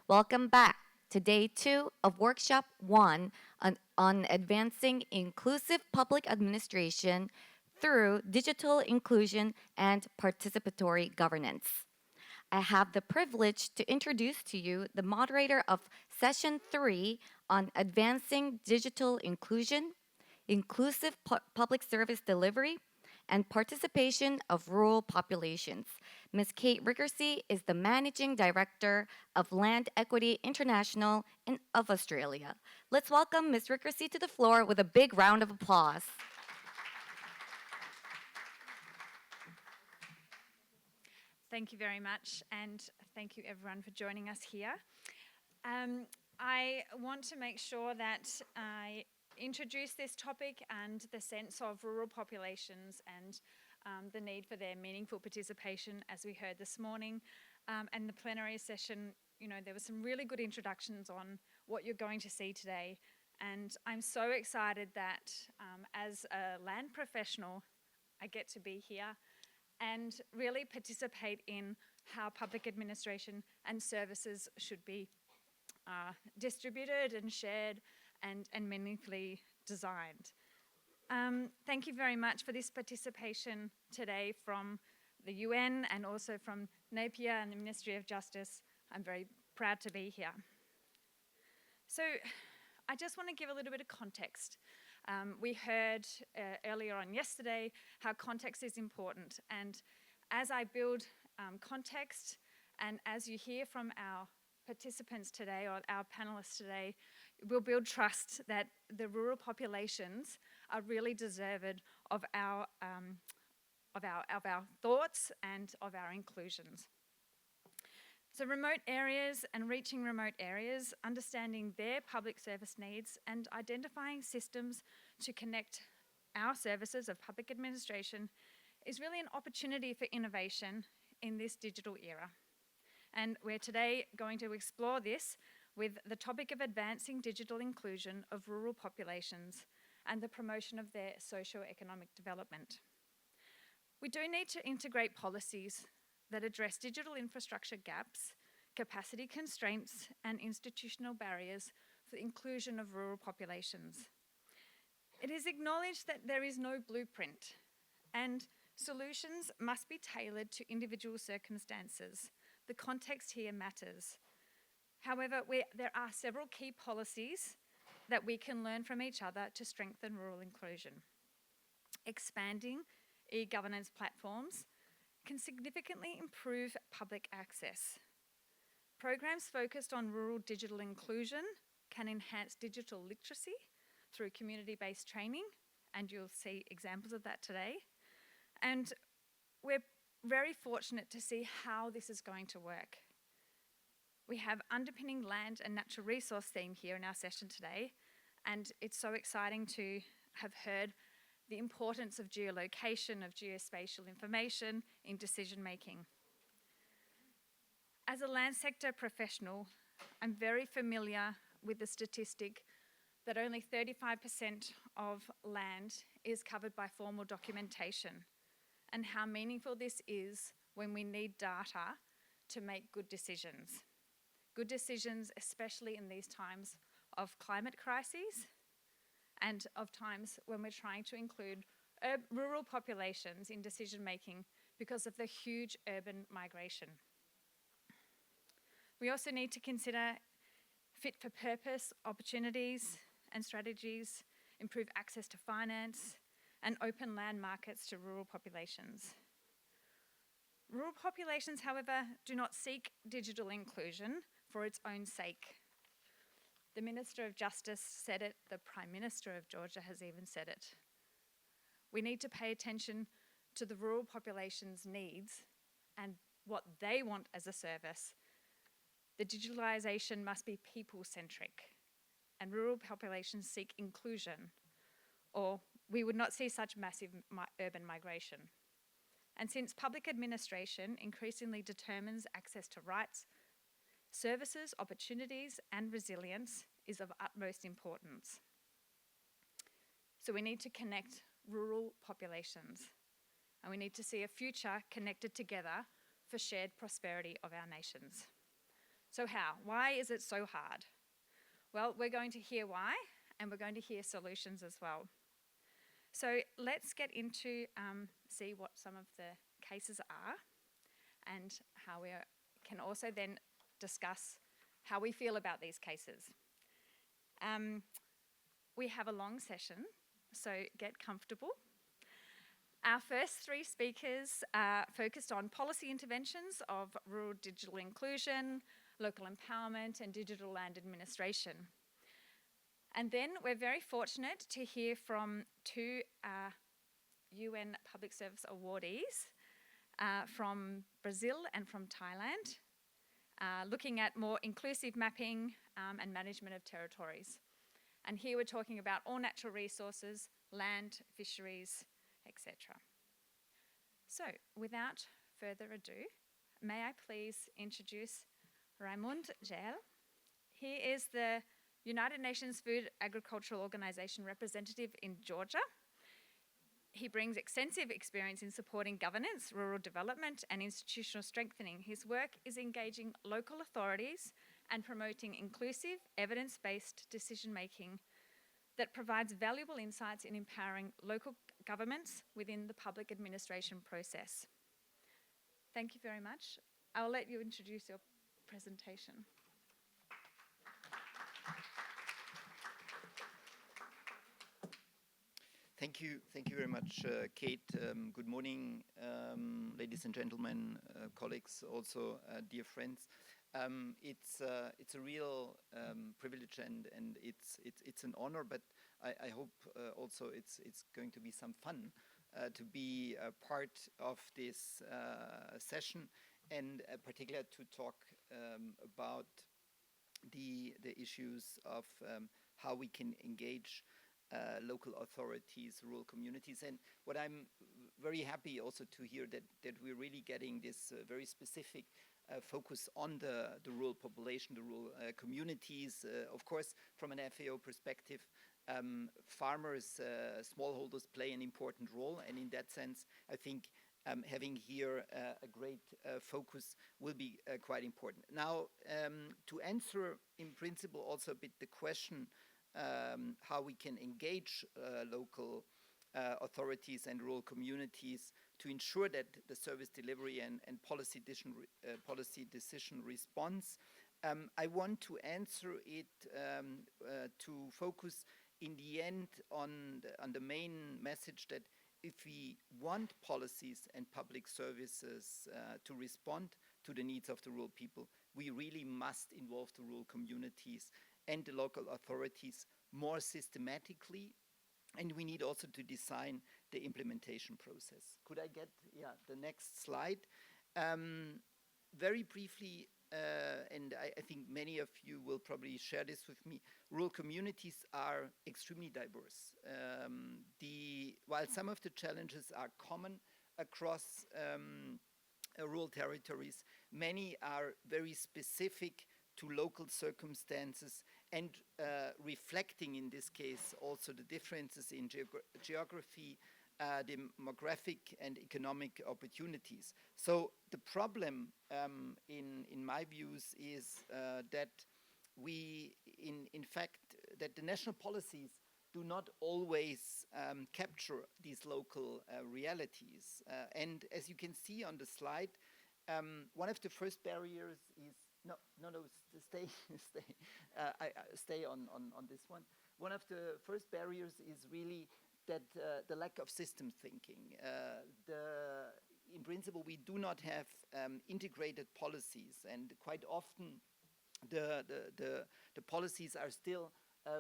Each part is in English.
Welcome back to day 2 of Workshop 1 on advancing inclusive public administration through digital inclusion and participatory governance. I have the privilege to introduce to you the moderator of Session 3 on advancing digital inclusion, inclusive public service delivery, and participation of rural populations. Ms. Kate Rickersey is the Managing Director of Land Equity International of Australia. Let's welcome Ms. Rickersey to the floor with a big round of applause. Thank you very much, and thank you everyone for joining us here. I want to make sure that I introduce this topic and the sense of rural populations and the need for their meaningful participation, as we heard this morning. And the plenary session, there were some really good introductions on what you're going to see today. And I'm so excited that as a land professional, I get to be here and really participate in how public administration and services should be distributed and shared and meaningfully designed. Thank you very much for this participation today from the UN and also from Napier and the Ministry of Justice. I'm very proud to be here. So I just want to give a little bit of context. We heard earlier on yesterday how context is important, and as I build context and as you hear from our participants today or our panelists today, we'll build trust that the rural populations are really deserved of our thoughts and of our inclusions. So remote areas and reaching remote areas, understanding their public service needs and identifying systems to connect our services of public administration is really an opportunity for innovation in this digital era. And we're today going to explore this with the topic of advancing digital inclusion of rural populations and the promotion of their socio-economic development. We do need to integrate policies that address digital infrastructure gaps, capacity constraints, and institutional barriers for the inclusion of rural populations. It is acknowledged that there is no blueprint, and solutions must be tailored to individual circumstances. The context here matters. However, there are several key policies that we can learn from each other to strengthen rural inclusion. Expanding e-governance platforms can significantly improve public access. Programs focused on rural digital inclusion can enhance digital literacy through community-based training, and you'll see examples of that today. And we're very fortunate to see how this is going to work. We have underpinning land and natural resource theme here in our session today, and it's so exciting to have heard the importance of geolocation, of geospatial information in decision making. As a land sector professional, I'm very familiar with the statistic that only 35% of land is covered by formal documentation, and how meaningful this is when we need data to make good decisions. Good decisions, especially in these times of climate crises and of times when we're trying to include rural populations in decision making because of the huge urban migration. We also need to consider fit for purpose opportunities and strategies, improve access to finance, and open land markets to rural populations. Rural populations, however, do not seek digital inclusion for its own sake. The Minister of Justice said it, the Prime Minister of Georgia has even said it. We need to pay attention to the rural population's needs and what they want as a service. The digitalisation must be people-centric, and rural populations seek inclusion, or we would not see such massive urban migration. And since public administration increasingly determines access to rights, services, opportunities, and resilience is of utmost importance. So we need to connect rural populations, and we need to see a future connected together for shared prosperity of our nations. So how? Why is it so hard? Well, we're going to hear why, and we're going to hear solutions as well. So let's get into see what some of the cases are, and how we can also then discuss how we feel about these cases. We have a long session, so get comfortable. Our first three speakers focused on policy interventions of rural digital inclusion, local empowerment, and digital land administration. And then we're very fortunate to hear from two UN Public Service awardees from Brazil and from Thailand, looking at more inclusive mapping and management of territories. And here we're talking about all natural resources, land, fisheries, etc. So, without further ado, may I please introduce Raimund Gel. He is the United Nations Food Agricultural Organization representative in Georgia. He brings extensive experience in supporting governance, rural development, and institutional strengthening. His work is engaging local authorities and promoting inclusive, evidence-based decision-making that provides valuable insights in empowering local governments within the public administration process. Thank you very much. I'll let you introduce your presentation. Thank you very much, Kate. Good morning, ladies and gentlemen, colleagues, also dear friends. It's a real privilege and it's an honor, but I hope also it's going to be some fun to be a part of this session, and particularly to talk about the issues of how we can engage local authorities, rural communities. And what I'm very happy also to hear that we're really getting this very specific focus on the rural population, the rural communities. Of course, from an FAO perspective, farmers, smallholders play an important role. And in that sense, I think having here a great focus will be quite important. Now, to answer in principle also a bit the question how we can engage local authorities and rural communities to ensure that the service delivery and policy decision response. I want to answer it to focus in the end on the main message that if we want policies and public services to respond to the needs of the rural people, we really must involve the rural communities and the local authorities more systematically, and we need also to design the implementation process. Could I get the next slide? Very briefly, and I think many of you will probably share this with me, rural communities are extremely diverse. While some of the challenges are common across rural territories, many are very specific to local circumstances and reflecting in this case also the differences in geography, demographic and economic opportunities. So the problem in my views is that in fact that the national policies do not always capture these local realities. And as you can see on the slide, one of the first barriers is stay on this one. One of the first barriers is really that the lack of system thinking. In principle, we do not have integrated policies, and quite often the policies are still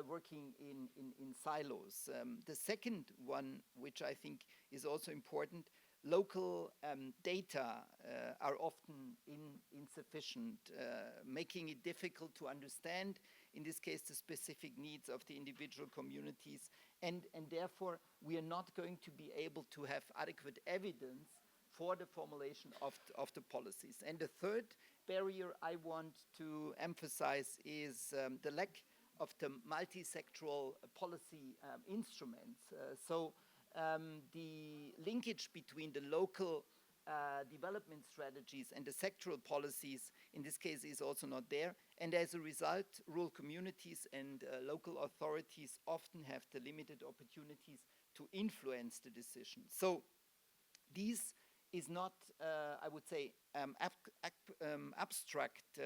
working in silos. The second one, which I think is also important, local data are often insufficient, making it difficult to understand, in this case, the specific needs of the individual communities, and therefore we are not going to be able to have adequate evidence for the formulation of the policies. And the third barrier I want to emphasize is the lack of the multi-sectoral policy instruments. So the linkage between the local development strategies and the sectoral policies, in this case, is also not there. And as a result, rural communities and local authorities often have the limited opportunities to influence the decision. So these is not, I would say, abstract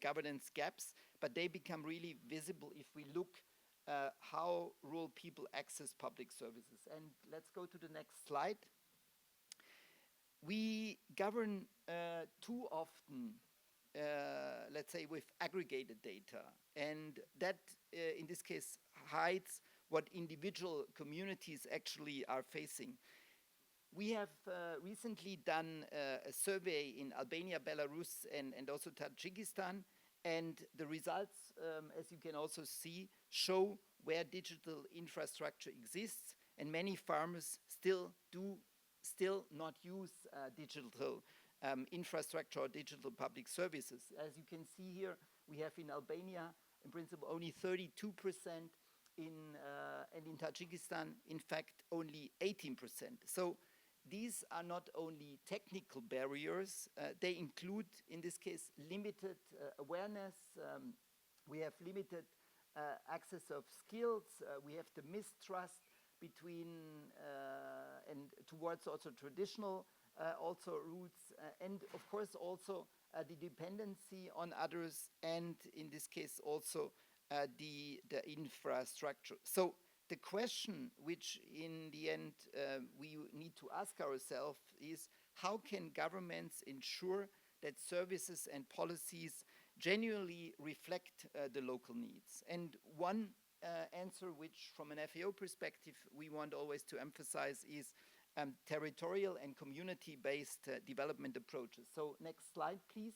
governance gaps, but they become really visible if we look how rural people access public services. And let's go to the next slide. We govern too often, let's say, with aggregated data, and that, in this case, hides what individual communities actually are facing. We have recently done a survey in Albania, Belarus, and also Tajikistan, and the results, as you can also see, show where digital infrastructure exists, and many farmers still not use digital infrastructure or digital public services. As you can see here, we have in Albania, in principle, only 32%, and in Tajikistan, in fact, only 18%. So these are not only technical barriers, they include, in this case, limited awareness. We have limited access of skills. We have the mistrust between and towards also traditional also roots, and of course also the dependency on others, and in this case also the infrastructure. So the question which in the end we need to ask ourselves is, how can governments ensure that services and policies genuinely reflect the local needs? And one answer which from an FAO perspective we want always to emphasize is territorial and community-based development approaches. So next slide, please.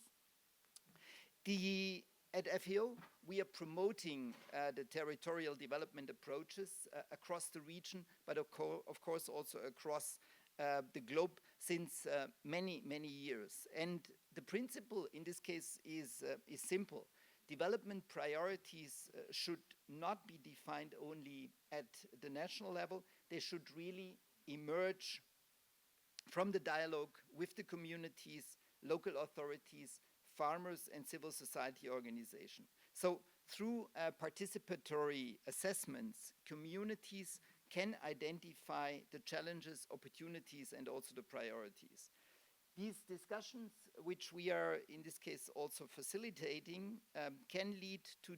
At FAO, we are promoting the territorial development approaches across the region, but of course also across the globe since many years. And the principle in this case is simple. Development priorities should not be defined only at the national level. They should really emerge from the dialogue with the communities, local authorities, farmers, and civil society organizations. So through participatory assessments, communities can identify the challenges, opportunities, and also the priorities. These discussions, which we are in this case also facilitating, can lead to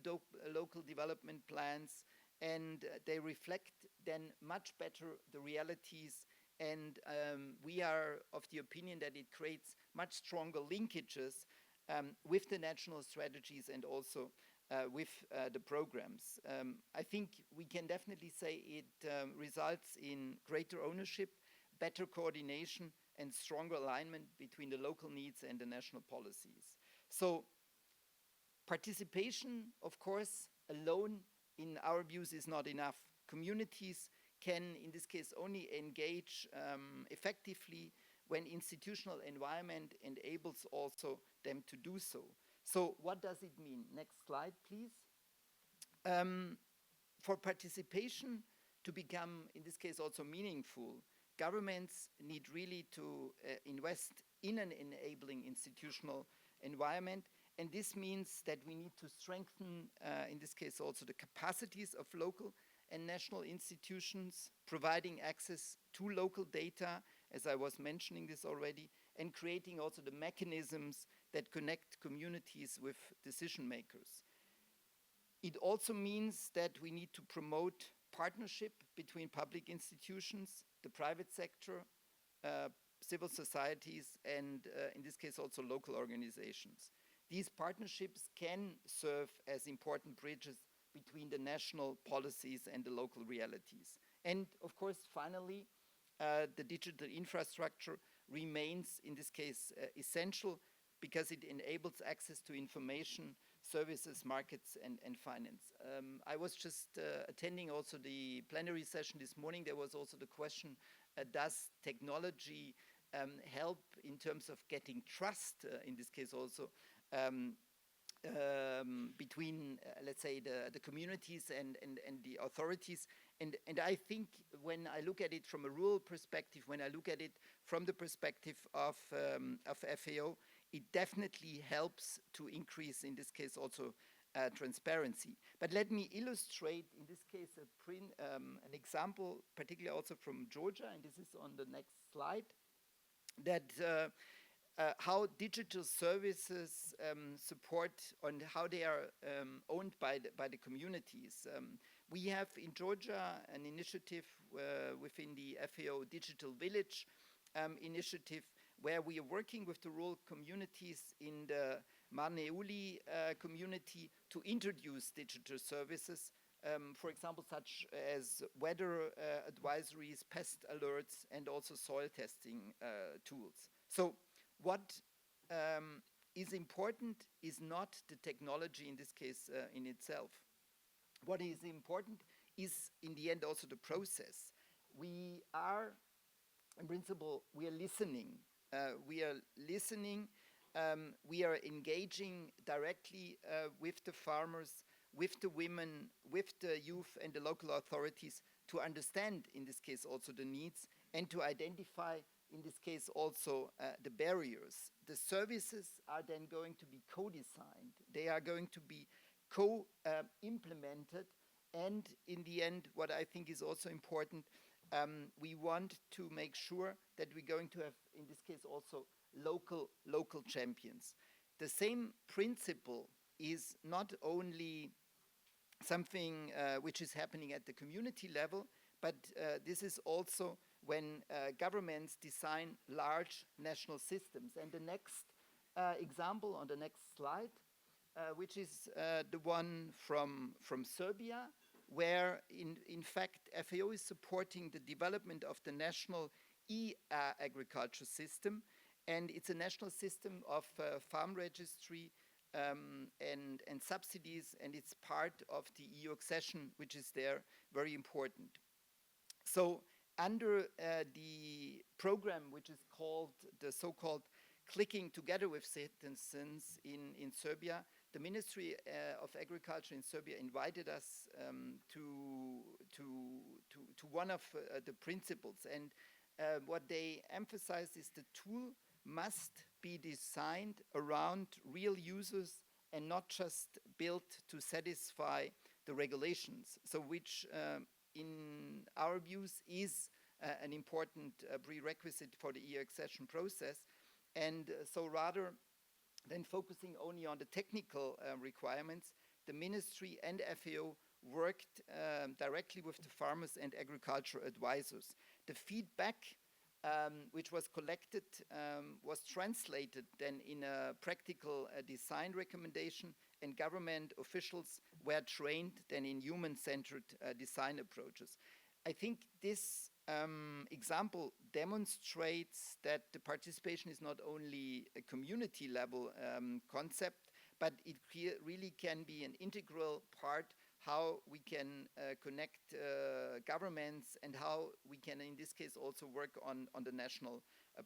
local development plans, and they reflect then much better the realities, and we are of the opinion that it creates much stronger linkages with the national strategies and also with the programs. I think we can definitely say it results in greater ownership, better coordination, and stronger alignment between the local needs and the national policies. So participation, of course, alone in our views is not enough. Communities can, in this case, only engage effectively when institutional environment enables also them to do so. So what does it mean? Next slide, please. For participation to become, in this case, also meaningful, governments need really to invest in an enabling institutional environment. And this means that we need to strengthen, in this case, also the capacities of local and national institutions, providing access to local data, as I was mentioning this already, and creating also the mechanisms that connect communities with decision makers. It also means that we need to promote partnership between public institutions, the private sector, civil societies, and in this case also local organizations. These partnerships can serve as important bridges between the national policies and the local realities. And of course, finally, the digital infrastructure remains, in this case, essential because it enables access to information, services, markets, and finance. I was just attending also the plenary session this morning. There was also the question, does technology help in terms of getting trust, in this case also, between, let's say, the communities and the authorities. And I think when I look at it from a rural perspective, when I look at it from the perspective of FAO, it definitely helps to increase, in this case, also transparency. But let me illustrate, in this case, an example, particularly also from Georgia, and this is on the next slide, that how digital services support and how they are owned by the communities. We have in Georgia an initiative within the FAO Digital Village initiative, where we are working with the rural communities in the Marneuli community to introduce digital services, for example, such as weather advisories, pest alerts, and also soil testing tools. So what is important is not the technology in this case in itself. What is important is, in the end, also the process. We are, in principle, we are listening. We are listening. We are engaging directly with the farmers, with the women, with the youth and the local authorities to understand, in this case, also the needs and to identify, in this case, also the barriers. The services are then going to be co-designed. They are going to be co-implemented. And in the end, what I think is also important, we want to make sure that we're going to have, in this case, also local champions. The same principle is not only something which is happening at the community level, but this is also when governments design large national systems. And the next example on the next slide, which is the one from Serbia, where in fact FAO is supporting the development of the national e-agriculture system. And it's a national system of farm registry and subsidies, and it's part of the EU accession, which is there very important. So under the program, which is called the so-called Clicking Together with Citizens in Serbia, the Ministry of Agriculture in Serbia invited us to one of the principles. And what they emphasize is the tool must be designed around real users and not just built to satisfy the regulations. So which in our views is an important prerequisite for the EU accession process. And so rather than focusing only on the technical requirements, the ministry and FAO worked directly with the farmers and agriculture advisors. The feedback which was collected was translated then in a practical design recommendation, and government officials were trained then in human-centered design approaches. I think this example demonstrates that the participation is not only a community level concept, but it really can be an integral part how we can connect governments and how we can, in this case, also work on the national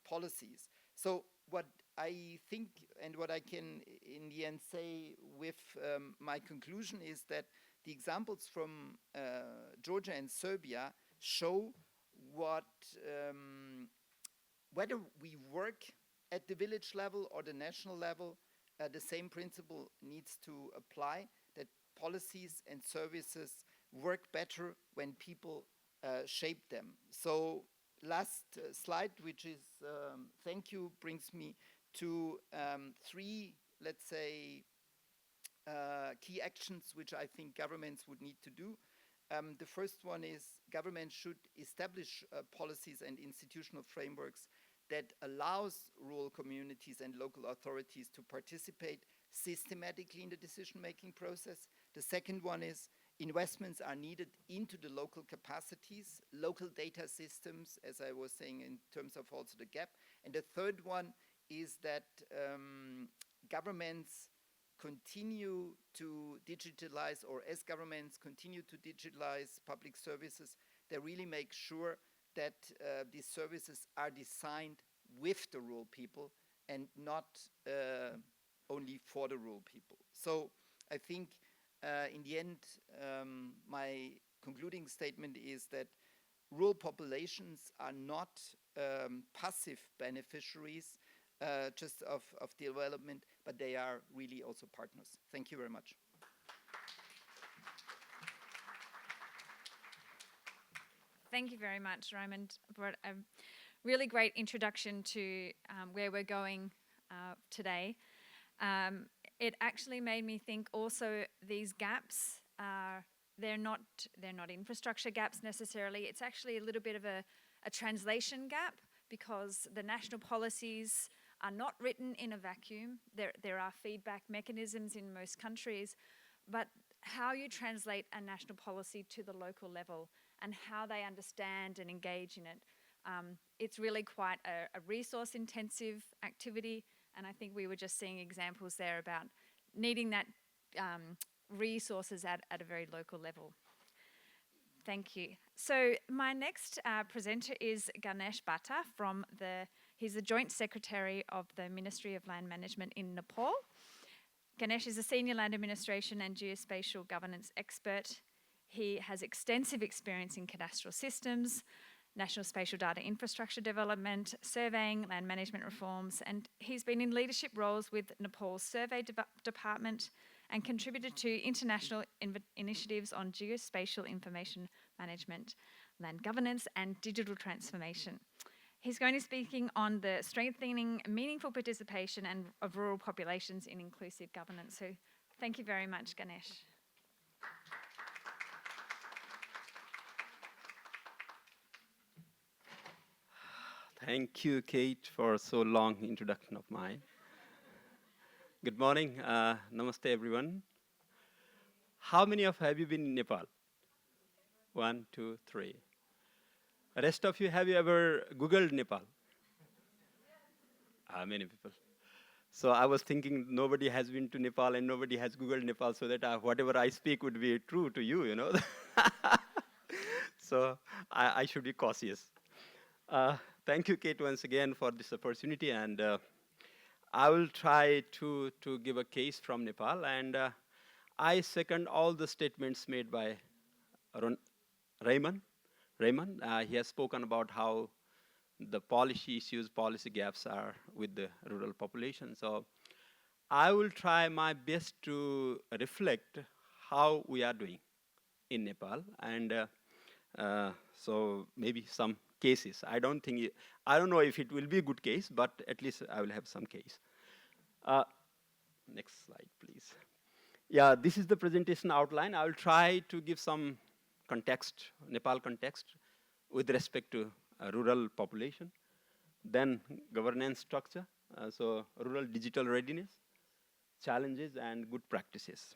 policies. So what I think and what I can in the end say with my conclusion is that the examples from Georgia and Serbia show what whether we work at the village level or the national level, the same principle needs to apply, that policies and services work better when people shape them. So last slide, which is thank you, brings me to three, let's say, key actions which I think governments would need to do. The first one is governments should establish policies and institutional frameworks that allows rural communities and local authorities to participate systematically in the decision-making process. The second one is investments are needed into the local capacities, local data systems, as I was saying, in terms of also the gap. And the third one is that governments continue to digitalize, or as governments continue to digitalize public services, they really make sure that these services are designed with the rural people and not only for the rural people. So I think in the end, my concluding statement is that rural populations are not passive beneficiaries just of development, but they are really also partners. Thank you very much. Thank you very much, Raymond, for a really great introduction to where we're going today. It actually made me think also these gaps are they're not infrastructure gaps necessarily. It's actually a little bit of a translation gap because the national policies are not written in a vacuum. There are feedback mechanisms in most countries, but how you translate a national policy to the local level and how they understand and engage in it. It's really quite a resource intensive activity, and I think we were just seeing examples there about needing that resources at a very local level. Thank you. So my next presenter is Ganesh Bhatta he's the Joint Secretary of the Ministry of Land Management in Nepal. Ganesh is a senior land administration and geospatial governance expert. He has extensive experience in cadastral systems, national spatial data infrastructure development, surveying, land management reforms, and he's been in leadership roles with Nepal's Survey Department and contributed to international initiatives on geospatial information management, land governance, and digital transformation. He's going to be speaking on the strengthening meaningful participation of rural populations in inclusive governance. So thank you very much, Ganesh. Thank you, Kate, for so long introduction of mine. Good morning. Namaste, everyone. How many of have you been in Nepal? 1, 2, 3. The rest of you, have you ever Googled Nepal? Many people. So I was thinking nobody has been to Nepal and nobody has Googled Nepal, so that whatever I speak would be true to you, you know. So I should be cautious. Thank you, Kate, once again for this opportunity, and I will try to give a case from Nepal, and I second all the statements made by Raymond. He has spoken about how the policy issues, policy gaps are with the rural population. So I will try my best to reflect how we are doing in Nepal, and so maybe some cases. I don't know if it will be a good case, but at least I will have some case. Next slide, please. Yeah, this is the presentation outline. I will try to give some context, Nepal context, with respect to rural population, then governance structure, so rural digital readiness, challenges, and good practices.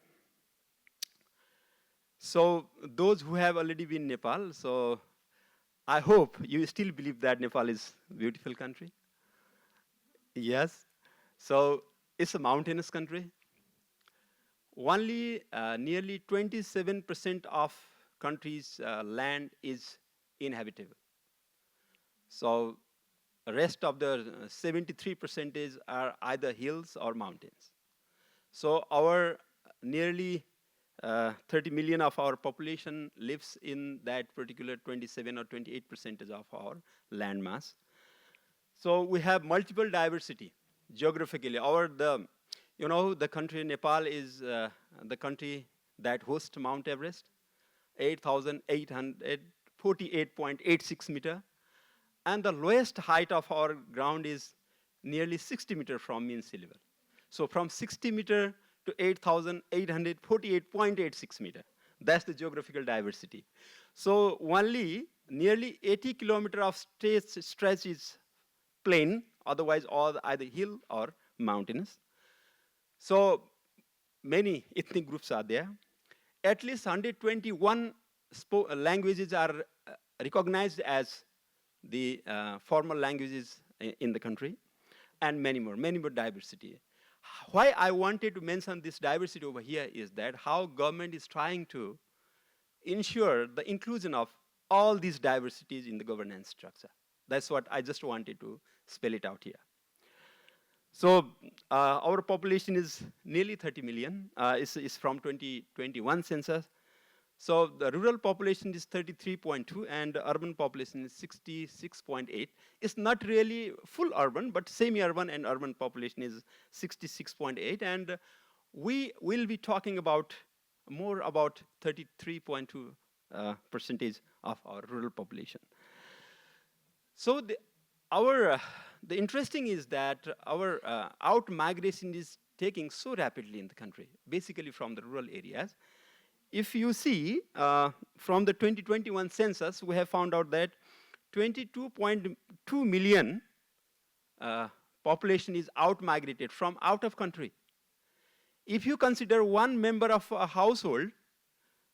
So those who have already been in Nepal, so I hope you still believe that Nepal is a beautiful country. Yes. So it's a mountainous country. Only nearly 27% of country's land is inhabitable. So the rest of the 73% are either hills or mountains. So our nearly 30 million of our population lives in that particular 27 or 28% of our land mass. So we have multiple diversity geographically. The country Nepal is the country that hosts Mount Everest, 8,848.86 meter. And the lowest height of our ground is nearly 60 meter from mean sea level. So from 60 meter to 8,848.86 meter. That's the geographical diversity. So only nearly 80 kilometer of stretch is plain, otherwise all either hill or mountainous. So many ethnic groups are there. At least 121 languages are recognized as the formal languages in the country, and many more diversity. Why I wanted to mention this diversity over here is that how government is trying to ensure the inclusion of all these diversities in the governance structure. That's what I just wanted to spell it out here. So our population is nearly 30 million. It's from 2021 census. So the rural population is 33.2 and the urban population is 66.8. It's not really full urban, but semi-urban and urban population is 66.8. And we will be talking about more about 33.2 percentage of our rural population. So the interesting is that our out migration is taking so rapidly in the country, basically from the rural areas. If you see from the 2021 census, we have found out that 22.2 million population is out migrated from out of country. If you consider one member of a household,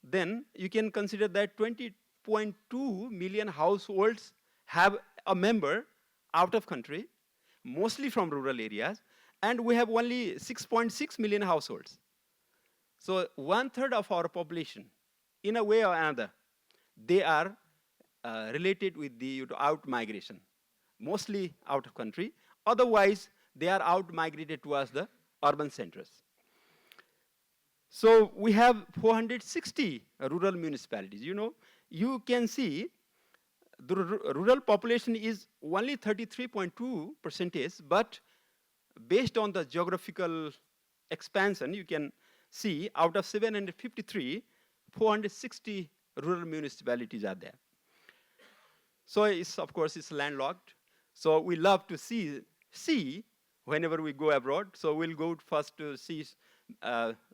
then you can consider that 20.2 million households have a member out of country, mostly from rural areas, and we have only 6.6 million households. So 1/3 of our population, in a way or another, they are related with the out migration, mostly out of country. Otherwise, they are out migrated towards the urban centers. So we have 460 rural municipalities. You can see the rural population is only 33.2 percentage, but based on the geographical expansion, you can see out of 753, 460 rural municipalities are there. So of course, it's landlocked. So we love to see whenever we go abroad. So we'll go first to see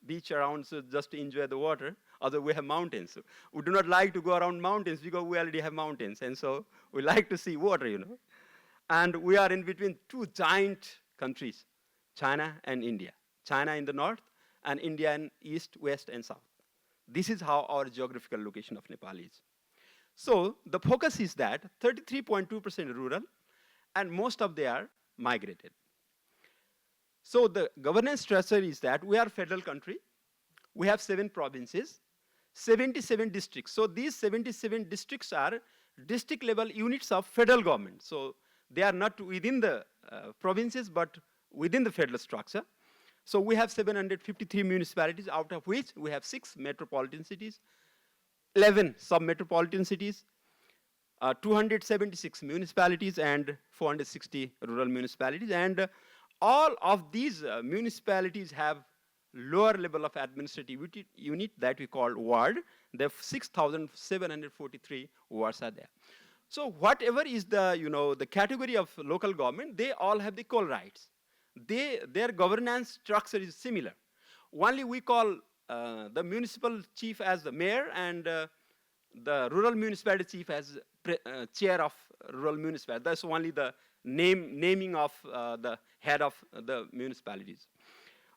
beach around, so just to enjoy the water. Although we have mountains. So we do not like to go around mountains because we already have mountains. And so we like to see water. And we are in between two giant countries, China and India. China in the north and India in east, west, and south. This is how our geographical location of Nepal is. So the focus is that 33.2% rural, and most of they are migrated. So the governance structure is that we are a federal country. We have 7 provinces, 77 districts. So these 77 districts are district level units of federal government. So they are not within the provinces, but within the federal structure. So we have 753 municipalities, out of which we have 6 metropolitan cities, 11 sub-metropolitan cities, 276 municipalities, and 460 rural municipalities. And all of these municipalities have lower level of administrative unit that we call ward. There are 6,743 wards are there. So whatever is the category of local government, they all have the equal rights. Their governance structure is similar. Only we call the municipal chief as the mayor and the rural municipality chief as chair of rural municipality. That's only the naming of the head of the municipalities.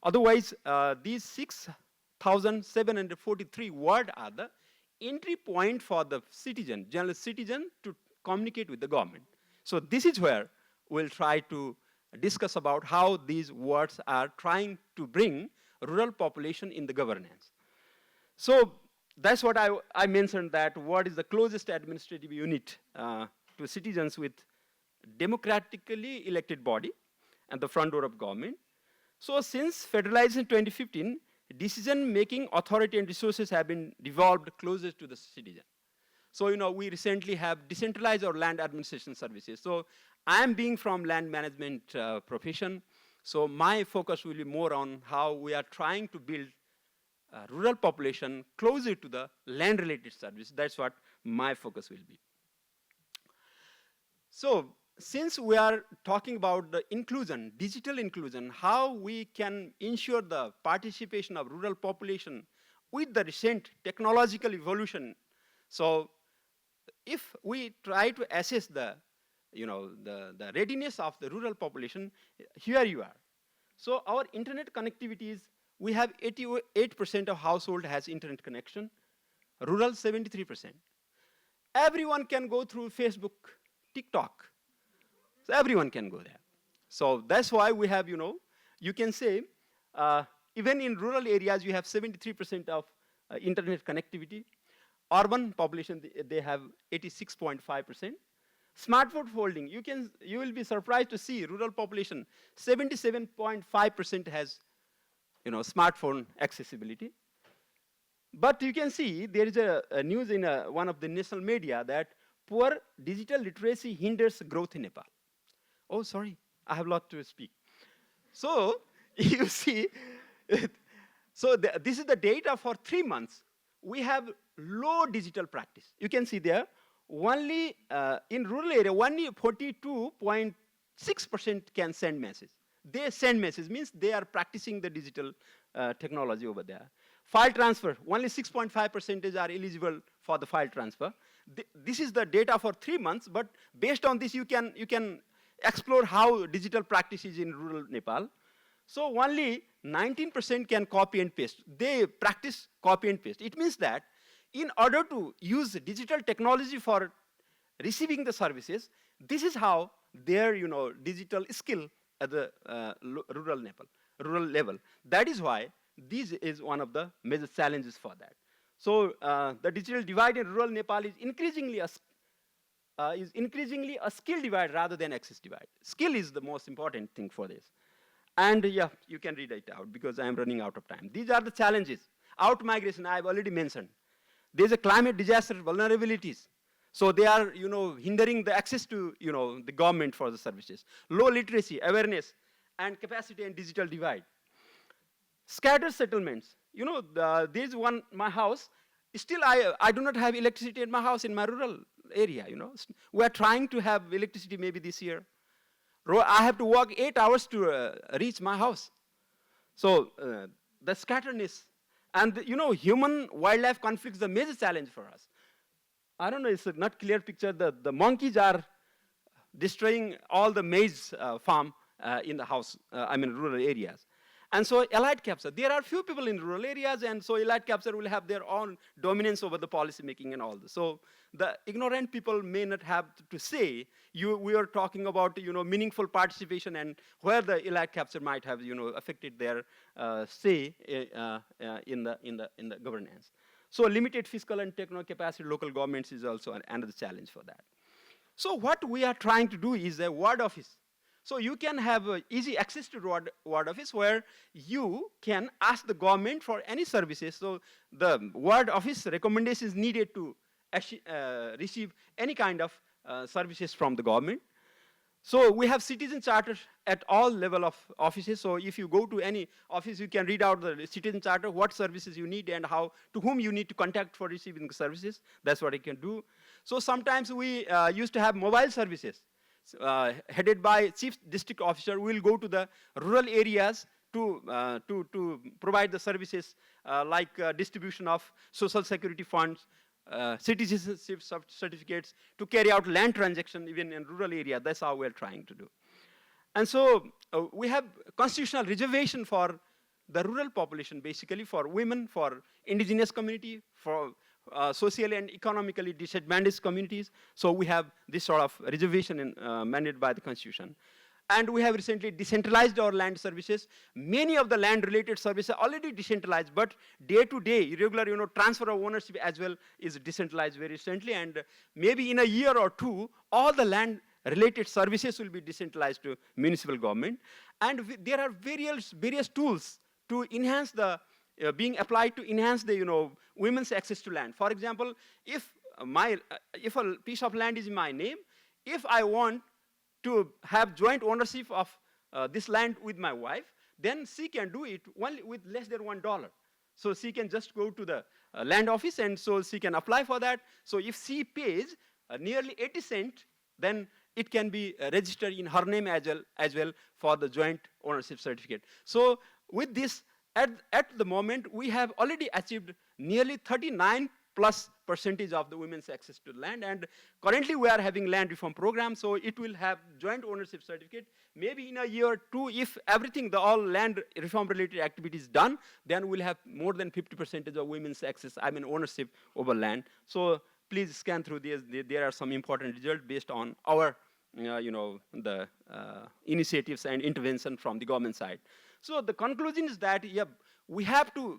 Otherwise, these 6,743 ward are the entry point for the citizen, general citizen, to communicate with the government. So this is where we'll try to discuss about how these wards are trying to bring rural population in the governance. So that's what I mentioned, that what is the closest administrative unit to citizens with democratically elected body and the front door of government. So since federalization in 2015, decision-making authority and resources have been devolved closer to the citizen. So we recently have decentralized our land administration services. So I am being from land management profession. So my focus will be more on how we are trying to build rural population closer to the land-related service. That's what my focus will be. So since we are talking about the inclusion, digital inclusion, how we can ensure the participation of rural population with the recent technological evolution. So if we try to assess the readiness of the rural population, here you are. So our internet connectivity is, we have 88% of household has internet connection, rural 73%. Everyone can go through Facebook, TikTok. So everyone can go there. So that's why we have, you can say, even in rural areas, you have 73% of internet connectivity. Urban population, they have 86.5%. Smartphone holding, you will be surprised to see rural population, 77.5% has smartphone accessibility. But you can see there is a news in one of the national media that poor digital literacy hinders growth in Nepal. Oh, sorry, I have a lot to speak. So you see, so this is the data for 3 months. We have low digital practice. You can see there, only in rural area, only 42.6% can send message. They send message, means they are practicing the digital technology over there. File transfer, only 6.5% are eligible for the file transfer. This is the data for 3 months, but based on this, you can explore how digital practice is in rural Nepal. So only 19% can copy and paste. They practice copy and paste. It means that in order to use digital technology for receiving the services, this is how their digital skill at the rural level. That is why this is one of the major challenges for that. So the digital divide in rural Nepal is increasingly a skill divide rather than access divide. Skill is the most important thing for this. And yeah, you can read it out because I am running out of time. These are the challenges. Out migration, I have already mentioned. There's a climate disaster vulnerabilities. So they are, hindering the access to, the government for the services. Low literacy, awareness, and capacity and digital divide. Scattered settlements. There's one, my house, still I do not have electricity in my house in my rural area, We are trying to have electricity maybe this year. I have to walk 8 hours to reach my house. So the scatteredness and human-wildlife conflicts is a major challenge for us. I don't know, it's a not clear picture. The monkeys are destroying all the maize farm in the house, rural areas. And so elite capture, there are few people in rural areas, and so elite capture will have their own dominance over the policy making and all this. So the ignorant people may not have to say, we are talking about meaningful participation and where the elite capture might have affected their say in the governance. So limited fiscal and techno capacity local governments is also another challenge for that. So what we are trying to do is a ward office. So you can have easy access to ward office where you can ask the government for any services. So the ward office recommendations needed to receive any kind of services from the government. So we have citizen charters at all level of offices. So if you go to any office, you can read out the citizen charter, what services you need and to whom you need to contact for receiving the services. That's what it can do. So sometimes we used to have mobile services. Headed by chief district officer, we will go to the rural areas to provide the services like distribution of social security funds, citizenship certificates, to carry out land transaction even in rural area. That's how we're trying to do. And so we have constitutional reservation for the rural population, basically for women, for indigenous community, for socially and economically disadvantaged communities. So we have this sort of reservation mandated by the Constitution. And we have recently decentralized our land services. Many of the land-related services are already decentralized, but day-to-day, irregular, transfer of ownership as well is decentralized very recently. And maybe in a year or two, all the land-related services will be decentralized to municipal government. And there are various tools to enhance being applied to enhance the women's access to land. For example, if a piece of land is in my name, if I want to have joint ownership of this land with my wife, then she can do it only with less than $1. So she can just go to the land office, and so she can apply for that. So if she pays nearly 80 cents, then it can be registered in her name as well for the joint ownership certificate. So with this, at the moment, we have already achieved nearly 39+% of the women's access to land, and currently we are having land reform program, so it will have joint ownership certificate. Maybe in a year or two, if everything, all land reform related activities done, then we'll have more than 50% of women's access, ownership over land. So please scan through these. There are some important results based on our, the initiatives and intervention from the government side. So the conclusion is that we have to,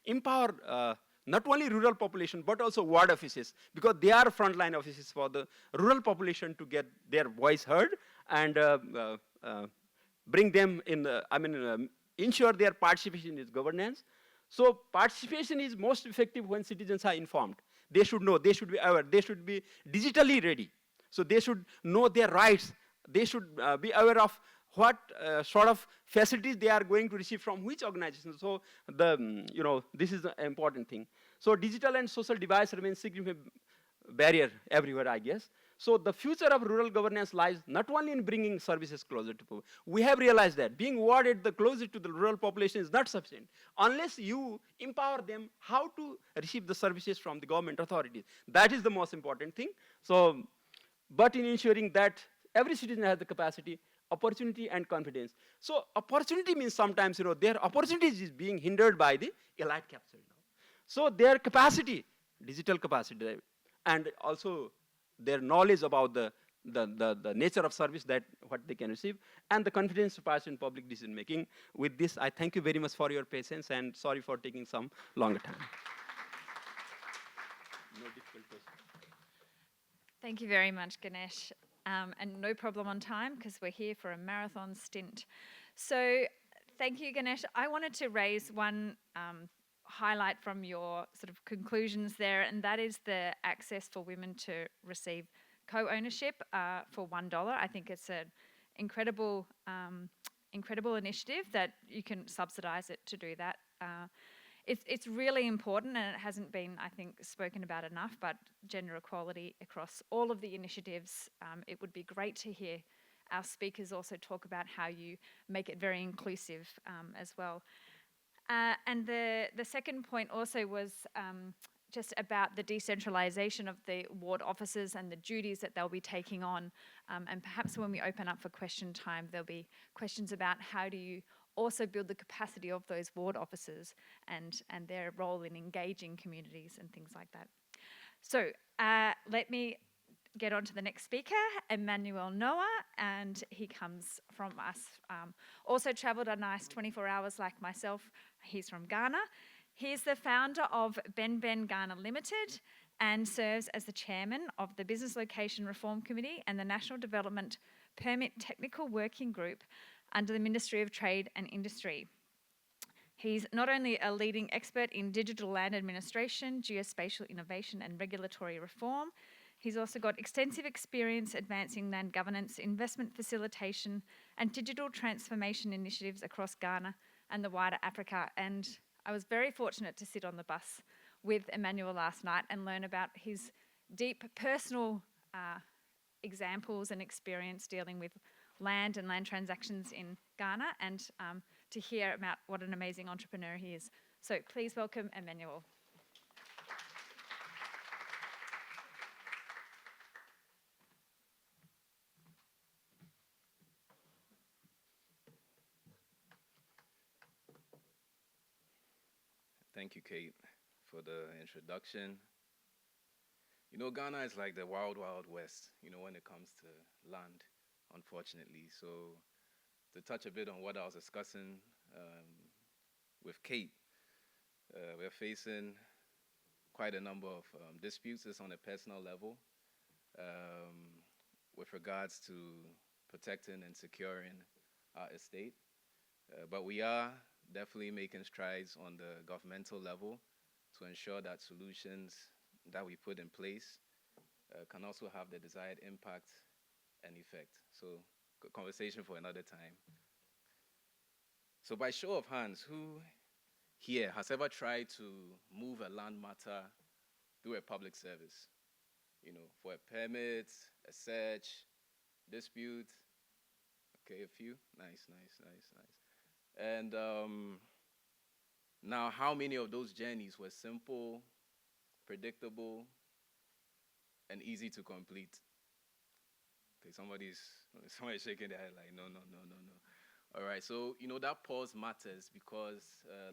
empower not only rural population, but also ward offices, because they are frontline offices for the rural population to get their voice heard and bring them in the, ensure their participation in governance. So participation is most effective when citizens are informed. They should know, they should be aware, they should be digitally ready. So they should know their rights. They should be aware of what sort of facilities they are going to receive from which organization. So this is the important thing. So digital and social device remains significant barrier everywhere, I guess. So the future of rural governance lies not only in bringing services closer to people. We have realized that being warded the closer to the rural population is not sufficient unless you empower them how to receive the services from the government authorities. That is the most important thing. So, but in ensuring that every citizen has the capacity, opportunity, and confidence. So opportunity means sometimes their opportunities is being hindered by the elite capital now. So their capacity, digital capacity, and also their knowledge about the nature of service that what they can receive, and the confidence to pass in public decision making. With this, I thank you very much for your patience and sorry for taking some longer time. No difficult question. Thank you very much, Ganesh. And no problem on time because we're here for a marathon stint. So thank you, Ganesh. I wanted to raise one highlight from your sort of conclusions there, and that is the access for women to receive co-ownership for $1. I think it's an incredible initiative that you can subsidise it to do that. It's really important, and it hasn't been, I think, spoken about enough, but gender equality across all of the initiatives. It would be great to hear our speakers also talk about how you make it very inclusive as well. And the second point also was just about the decentralisation of the ward offices and the duties that they'll be taking on. And perhaps when we open up for question time, there'll be questions about how do you also build the capacity of those ward officers and their role in engaging communities and things like that. So let me get on to the next speaker, Emmanuel Noah, and he comes from us. Also travelled a nice 24 hours like myself. He's from Ghana. He's the founder of Ben Ghana Limited and serves as the chairman of the Business Location Reform Committee and the National Development Permit Technical Working Group under the Ministry of Trade and Industry. He's not only a leading expert in digital land administration, geospatial innovation and regulatory reform, he's also got extensive experience advancing land governance, investment facilitation and digital transformation initiatives across Ghana and the wider Africa. And I was very fortunate to sit on the bus with Emmanuel last night and learn about his deep personal examples and experience dealing with land and land transactions in Ghana, and to hear about what an amazing entrepreneur he is. So please welcome Emmanuel. Thank you, Kate, for the introduction. You know, Ghana is like the wild, wild west, when it comes to land, unfortunately. So to touch a bit on what I was discussing with Kate, we're facing quite a number of disputes just on a personal level with regards to protecting and securing our estate. But we are definitely making strides on the governmental level to ensure that solutions that we put in place can also have the desired impact and effect. So, conversation for another time. So by show of hands, who here has ever tried to move a land matter through a public service? For a permit, a search, dispute? Okay, a few? Nice. And now, how many of those journeys were simple, predictable, and easy to complete? Okay, somebody's shaking their head like, no. All right, so, that pause matters because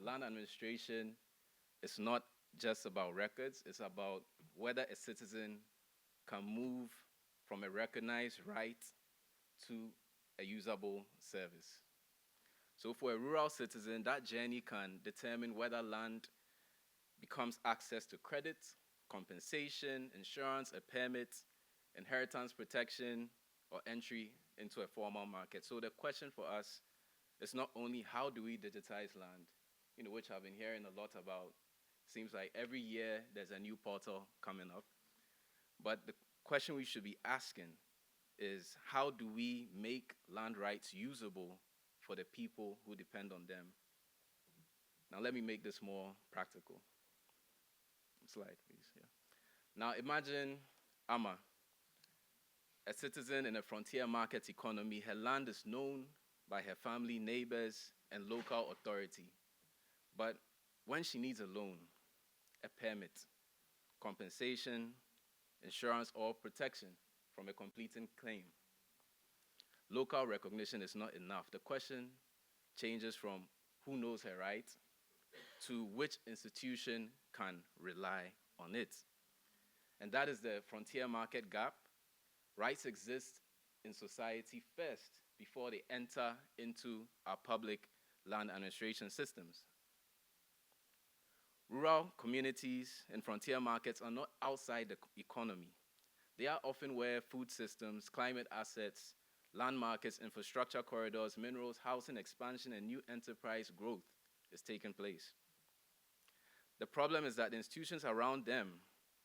land administration is not just about records. It's about whether a citizen can move from a recognized right to a usable service. So for a rural citizen, that journey can determine whether land becomes becomes access to credit, compensation, insurance, a permit, inheritance protection, or entry into a formal market. So the question for us is not only how do we digitize land, which I've been hearing a lot about. Seems like every year there's a new portal coming up. But the question we should be asking is how do we make land rights usable for the people who depend on them? Now let me make this more practical. Slide, please. Yeah. Now imagine Amma, a citizen in a frontier market economy. Her land is known by her family, neighbors, and local authority. But when she needs a loan, a permit, compensation, insurance, or protection from a completing claim, local recognition is not enough. The question changes from who knows her rights to which institution can rely on it. And that is the frontier market gap. Rights exist in society first before they enter into our public land administration systems. Rural communities and frontier markets are not outside the economy. They are often where food systems, climate assets, land markets, infrastructure corridors, minerals, housing expansion, and new enterprise growth is taking place. The problem is that the institutions around them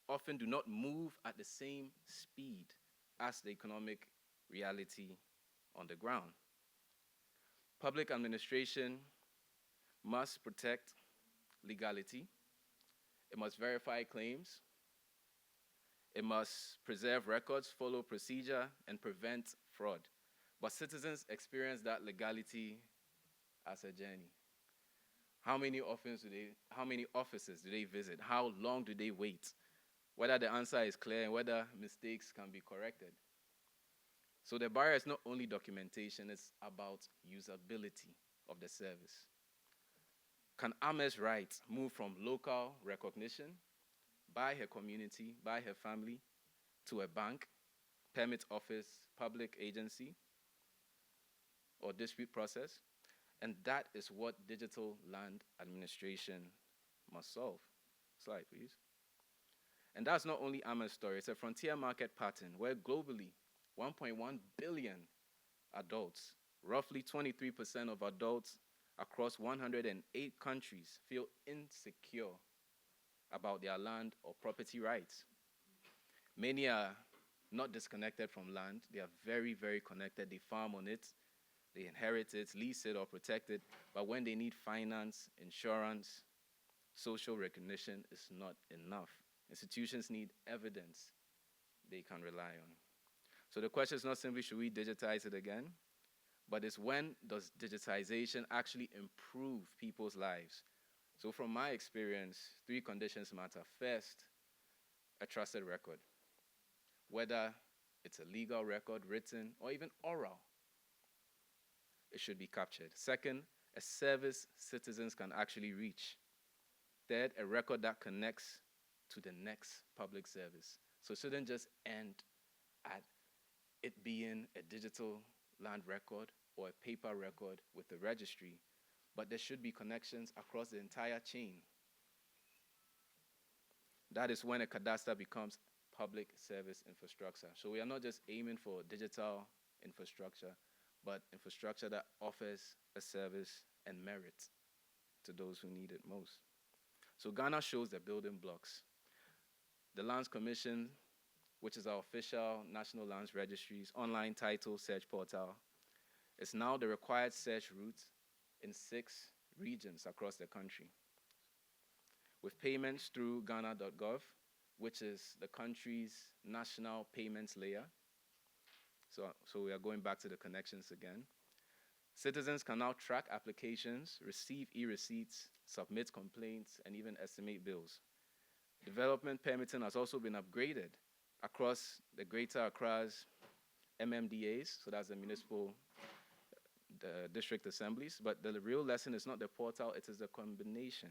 often do not move at the same speed as the economic reality on the ground. Public administration must protect legality. It must verify claims. It must preserve records, follow procedure, and prevent fraud. But citizens experience that legality as a journey. How many offices do they visit? How long do they wait? Whether the answer is clear and whether mistakes can be corrected. So the barrier is not only documentation, it's about usability of the service. Can Ame's rights move from local recognition by her community, by her family, to a bank, permit office, public agency, or dispute process? And that is what digital land administration must solve. Slide, please. And that's not only Ame's story, it's a frontier market pattern where globally 1.1 billion adults, roughly 23% of adults across 108 countries, feel insecure about their land or property rights. Many are not disconnected from land. They are very, very connected. They farm on it, they inherit it, lease it, or protect it. But when they need finance, insurance, social recognition is not enough. Institutions need evidence they can rely on. So the question is not simply should we digitize it again, but it's when does digitization actually improve people's lives? So from my experience, 3 conditions matter. First, a trusted record. Whether it's a legal record, written, or even oral, it should be captured. Second, a service citizens can actually reach. Third, a record that connects to the next public service. So it shouldn't just end at it being a digital land record or a paper record with the registry, but there should be connections across the entire chain. That is when a cadastre becomes public service infrastructure. So we are not just aiming for digital infrastructure, but infrastructure that offers a service and merit to those who need it most. So Ghana shows the building blocks. The Lands Commission, which is our official National Lands Registry's online title search portal, is now the required search route in 6 regions across the country. With payments through Ghana.gov, which is the country's national payments layer. So we are going back to the connections again. Citizens can now track applications, receive e-receipts, submit complaints, and even estimate bills. Development permitting has also been upgraded across the Greater Accra's MMDAs, so that's the municipal district assemblies, but the real lesson is not the portal, it is the combination.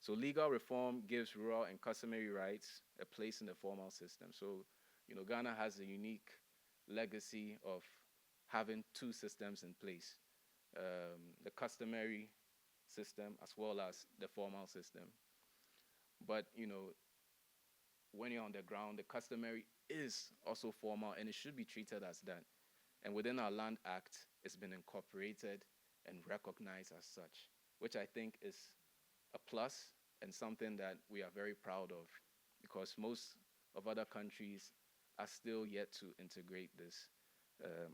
So legal reform gives rural and customary rights a place in the formal system. So, Ghana has a unique legacy of having 2 systems in place, the customary system as well as the formal system. but when you're on the ground, the customary is also formal, and it should be treated as that. And within our Land Act, it's been incorporated and recognized as such, which I think is a plus and something that we are very proud of, because most of other countries are still yet to integrate this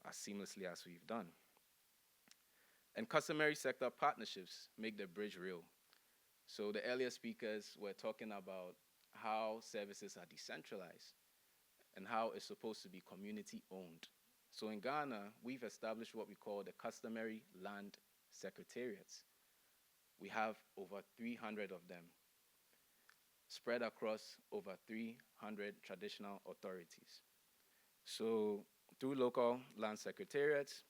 as seamlessly as we've done. And customary sector partnerships make the bridge real. So the earlier speakers were talking about how services are decentralized and how it's supposed to be community owned. So in Ghana, we've established what we call the customary land secretariats. We have over 300 of them spread across over 300 traditional authorities. So through local land secretariats,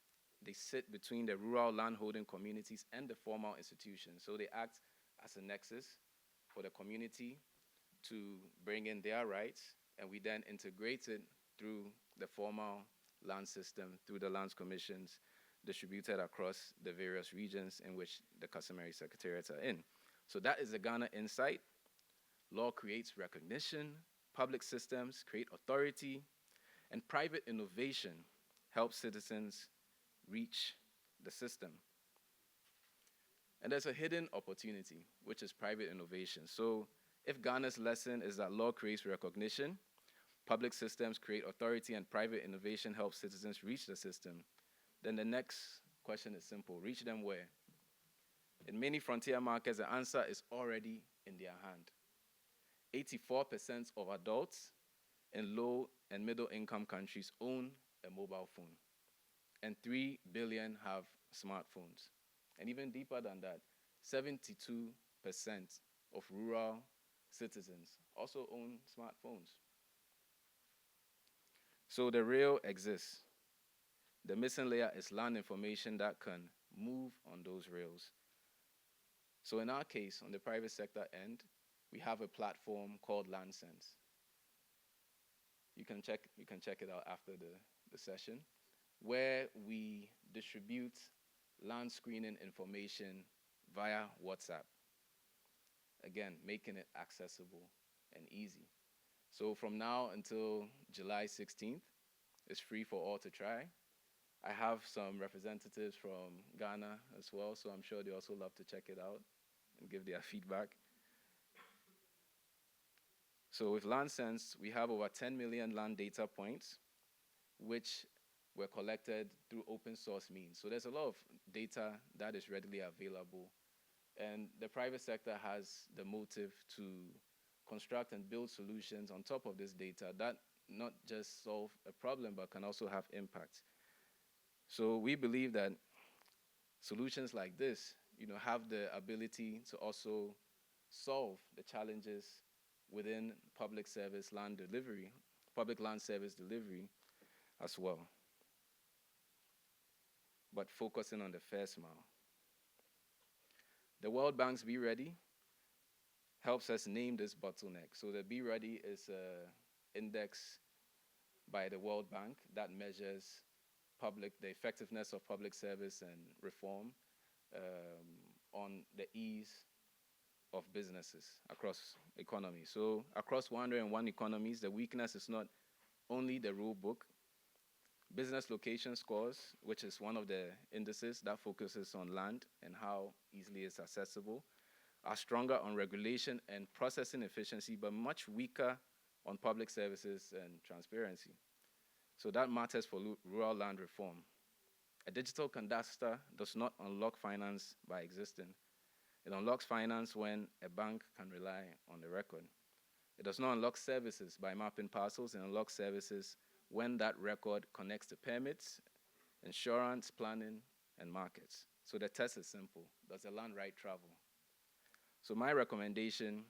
they sit between the rural landholding communities and the formal institutions. So they act as a nexus for the community to bring in their rights, and we then integrate it through the formal land system, through the lands commissions distributed across the various regions in which the customary secretariats are in. So that is the Ghana insight. Law creates recognition, public systems create authority, and private innovation helps citizens reach the system. And there's a hidden opportunity, which is private innovation. So if Ghana's lesson is that law creates recognition, public systems create authority, and private innovation helps citizens reach the system, then the next question is simple. Reach them where? In many frontier markets, the answer is already in their hand. 84% of adults in low and middle income countries own a mobile phone, and 3 billion have smartphones. And even deeper than that, 72% of rural citizens also own smartphones. So the rail exists. The missing layer is land information that can move on those rails. So in our case, on the private sector end, we have a platform called LandSense. You can check it out after the session, where we distribute land screening information via WhatsApp. Again, making it accessible and easy. So from now until July 16th, it's free for all to try. I have some representatives from Ghana as well, so I'm sure they also love to check it out and give their feedback. So with LandSense, we have over 10 million land data points, which were collected through open source means. So there's a lot of data that is readily available. And the private sector has the motive to construct and build solutions on top of this data that not just solve a problem, but can also have impact. So we believe that solutions like this, have the ability to also solve the challenges within public service land delivery, public land service delivery as well, but focusing on the first mile. The World Bank's Be Ready helps us name this bottleneck. So the Be Ready is an index by the World Bank that measures the effectiveness of public service and reform on the ease of businesses across economies. So across 101 economies, the weakness is not only the rule book. Business location scores, which is one of the indices that focuses on land and how easily it's accessible, are stronger on regulation and processing efficiency, but much weaker on public services and transparency. So that matters for rural land reform. A digital cadastre does not unlock finance by existing. It unlocks finance when a bank can rely on the record. It does not unlock services by mapping parcels. It unlocks services when that record connects to permits, insurance, planning, and markets. So the test is simple. Does the land right travel? So my recommendation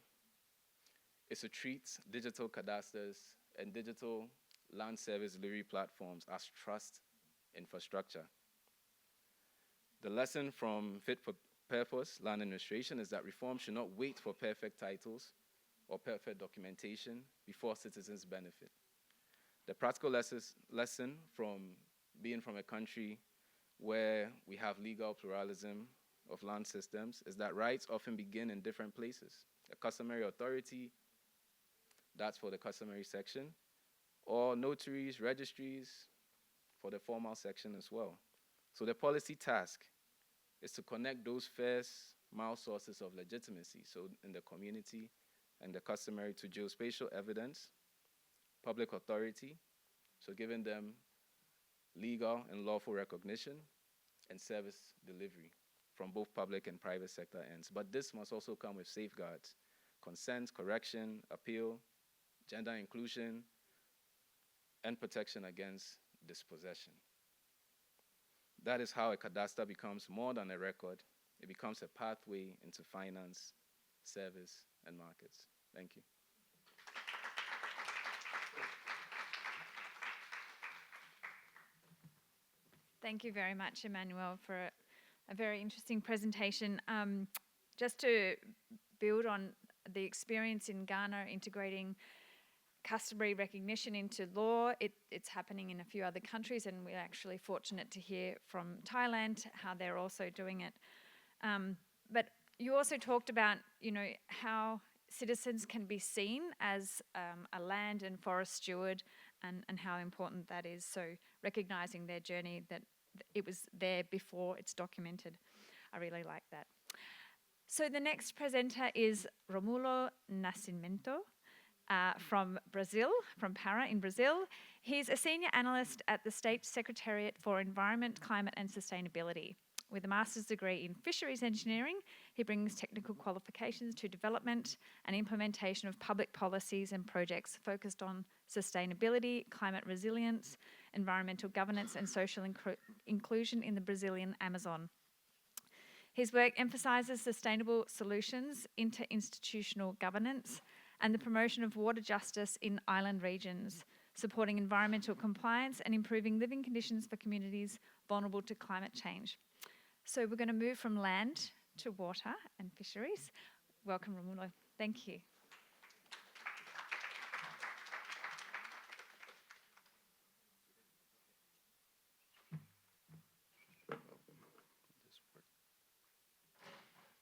is to treat digital cadastres and digital land service delivery platforms as trust infrastructure. The lesson from Fit for Purpose land administration is that reform should not wait for perfect titles or perfect documentation before citizens benefit. The practical lesson from being from a country where we have legal pluralism of land systems is that rights often begin in different places. A customary authority, that's for the customary section, or notaries, registries for the formal section as well. So the policy task is to connect those first mile sources of legitimacy, so in the community and the customary, to geospatial evidence, public authority, so giving them legal and lawful recognition, and service delivery from both public and private sector ends. But this must also come with safeguards: consent, correction, appeal, gender inclusion, and protection against dispossession. That is how a cadastre becomes more than a record. It becomes a pathway into finance, service, and markets. Thank you. Thank you very much, Emmanuel, for a very interesting presentation. Just to build on the experience in Ghana integrating customary recognition into law, it's happening in a few other countries, and we're actually fortunate to hear from Thailand how they're also doing it. But you also talked about, how citizens can be seen as a land and forest steward, and how important that is. So recognizing their journey, that it was there before it's documented. I really like that. So the next presenter is Romulo Nascimento from Brazil, from Para in Brazil. He's a senior analyst at the State Secretariat for Environment, Climate and Sustainability. With a master's degree in fisheries engineering, he brings technical qualifications to development and implementation of public policies and projects focused on sustainability, climate resilience, environmental governance and social inclusion in the Brazilian Amazon. His work emphasises sustainable solutions, interinstitutional governance, and the promotion of water justice in island regions, supporting environmental compliance and improving living conditions for communities vulnerable to climate change. So we're going to move from land to water and fisheries. Welcome, Romulo. Thank you.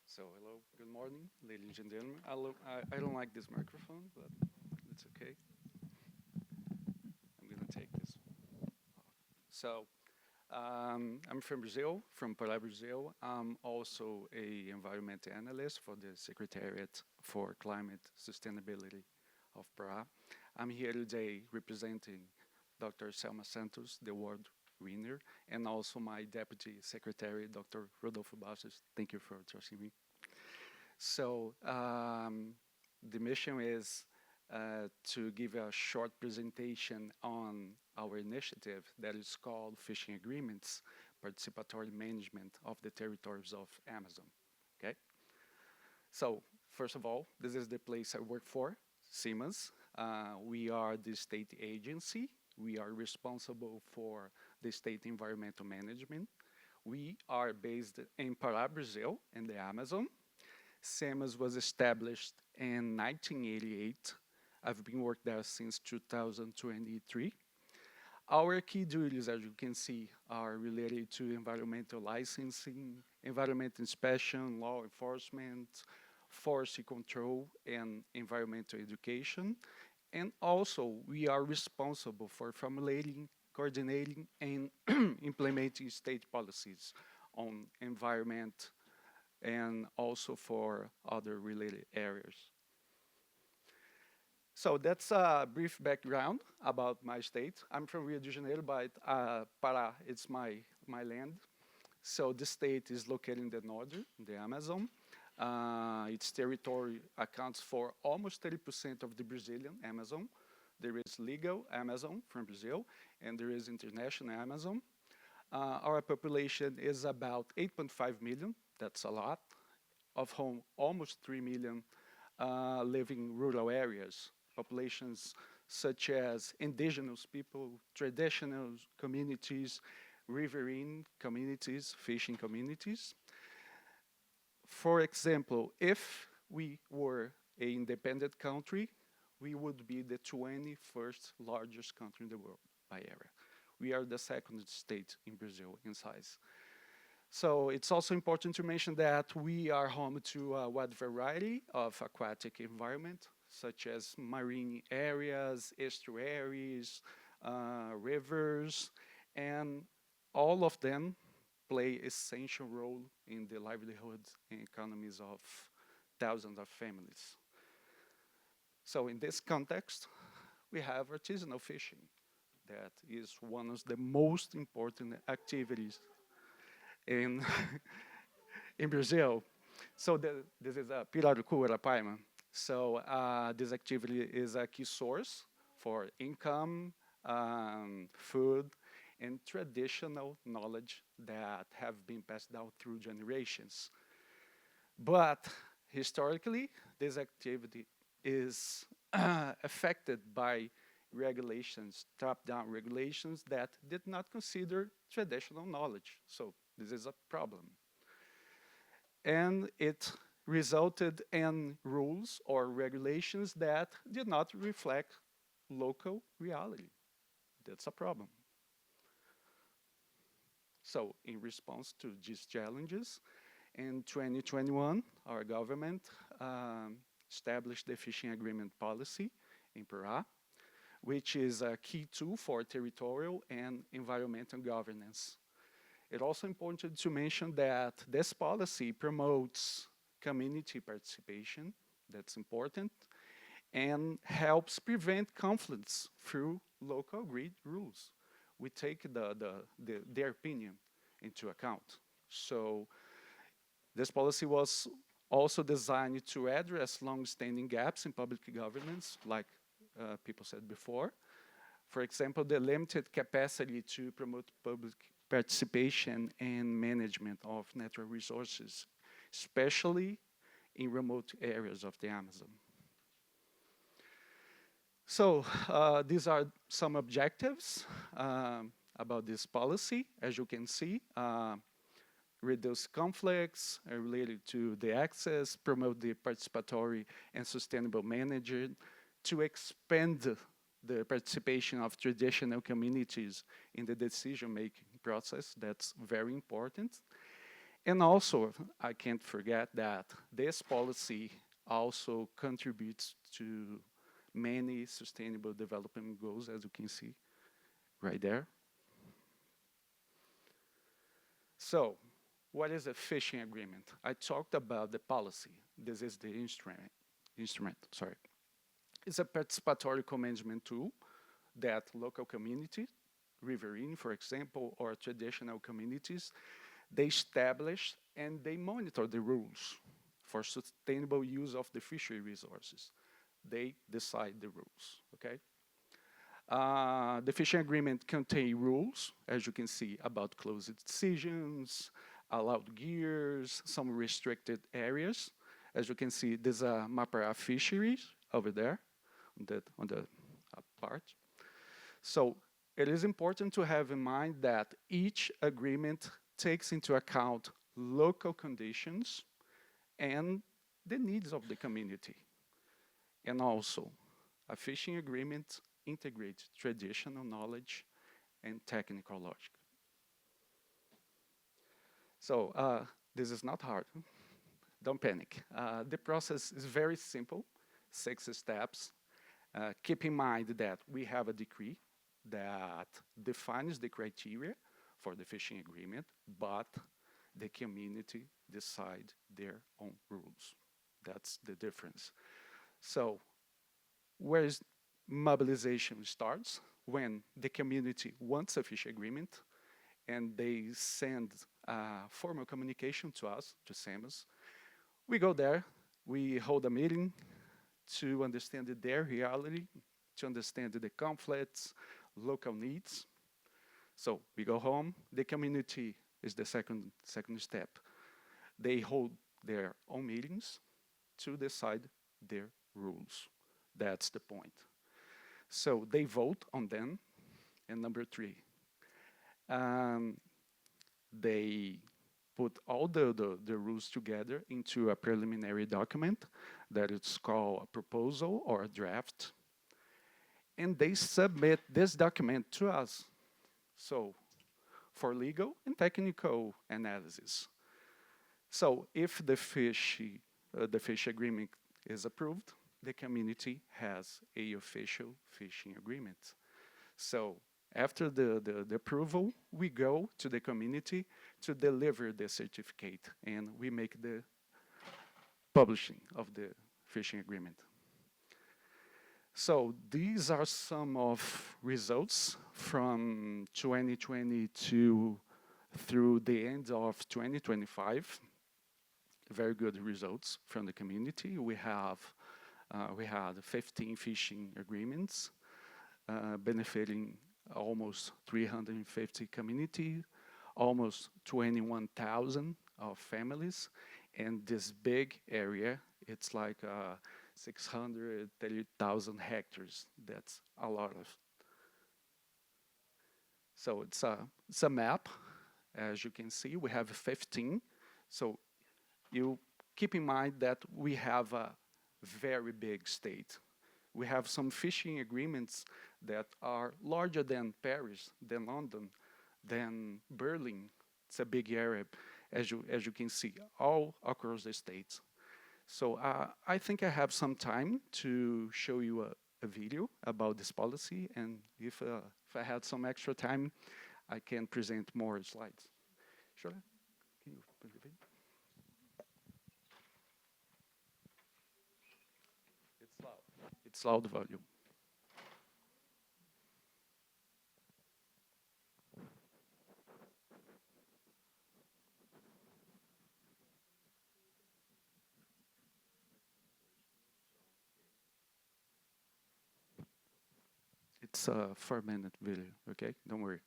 So hello, good morning, ladies and gentlemen. I don't like this microphone, but it's okay. I'm gonna take this. So I'm from Brazil, from Pará, Brazil. I'm also a environment analyst for the Secretariat for Climate Sustainability of Pará. I'm here today representing Dr. Selma Santos, the award winner, and also my Deputy Secretary, Dr. Rodolfo Bastos. Thank you for trusting me. So the mission is to give a short presentation on our initiative that is called Fishing Agreements, Participatory Management of the Territories of Amazon. Okay. So first of all, this is the place I work for, Siemens. We are the state agency. We are responsible for the state environmental management. We are based in Pará, Brazil, in the Amazon. Siemens was established in 1988. I've been working there since 2023. Our key duties, as you can see, are related to environmental licensing, environmental inspection, law enforcement, forestry control, and environmental education. And also, we are responsible for formulating, coordinating, and implementing state policies on environment and also for other related areas. So that's a brief background about my state. I'm from Rio de Janeiro, but Pará, it's my land. So this state is located in the northern, the Amazon. Its territory accounts for almost 30% of the Brazilian Amazon. There is legal Amazon from Brazil, and there is international Amazon. Our population is about 8.5 million. That's a lot, of whom almost 3 million live in rural areas. Populations such as indigenous people, traditional communities, riverine communities, fishing communities. For example, if we were an independent country, we would be the 21st largest country in the world by area. We are the second state in Brazil in size. So it's also important to mention that we are home to a wide variety of aquatic environment, such as marine areas, estuaries, rivers, and all of them play essential role in the livelihoods and economies of thousands of families. So in this context, we have artisanal fishing. That is one of the most important activities in in Brazil. So this is a Pirarucu Arapaima. So this activity is a key source for income, food, and traditional knowledge that have been passed down through generations. But historically, this activity is affected by regulations, top-down regulations that did not consider traditional knowledge. So this is a problem. And it resulted in rules or regulations that did not reflect local reality. That's a problem. So in response to these challenges, in 2021, our government established the fishing agreement policy in Pará, which is a key tool for territorial and environmental governance. It's also important to mention that this policy promotes community participation, that's important, and helps prevent conflicts through local grid rules. We take their opinion into account. So this policy was also designed to address long-standing gaps in public governance, like people said before. For example, the limited capacity to promote public participation and management of natural resources, especially in remote areas of the Amazon. So these are some objectives about this policy. As you can see, reduce conflicts related to the access, promote the participatory and sustainable management, to expand the participation of traditional communities in the decision-making process. That's very important. And also, I can't forget that this policy also contributes to many sustainable development goals, as you can see right there. So, what is a fishing agreement? I talked about the policy. This is the instrument, sorry. It's a participatory co-management tool that local community, riverine, for example, or traditional communities, they establish and they monitor the rules for sustainable use of the fishery resources. They decide the rules, okay? The fishing agreement contains rules, as you can see, about closed decisions, allowed gears, some restricted areas. As you can see, there's a Mapara fisheries over there on the part. So it is important to have in mind that each agreement takes into account local conditions and the needs of the community. And also, a fishing agreement integrates traditional knowledge and technical logic. So this is not hard. Don't panic. The process is very simple, 6 steps. Keep in mind that we have a decree that defines the criteria for the fishing agreement, but the community decide their own rules. That's the difference. So where is mobilization starts? When the community wants a fish agreement and they send formal communication to us, to SAMAS. We go there, we hold a meeting to understand their reality, to understand the conflicts, local needs. So we go home, the community is the second step. They hold their own meetings to decide their rules. That's the point. So they vote on them. And number 3, they put all the rules together into a preliminary document that is called a proposal or a draft. And they submit this document to us. So for legal and technical analysis. So if the fish agreement is approved, the community has a official fishing agreement. So after the approval, we go to the community to deliver the certificate, and we make the publishing of the fishing agreement. So these are some of results from 2022 through the end of 2025. Very good results from the community. We had 15 fishing agreements benefiting almost 350 communities, almost 21,000 of families, and this big area, it's like 630,000 hectares. That's a lot of. So it's a map. As you can see, we have 15. So you keep in mind that we have a very big state. We have some fishing agreements that are larger than Paris, than London, than Berlin. It's a big area, as you can see, all across the states. So I think I have some time to show you a video about this policy, and if I had some extra time, I can present more slides. Sure. Can you put the video? It's loud. It's loud volume. It's a 4-minute video, okay? Don't worry.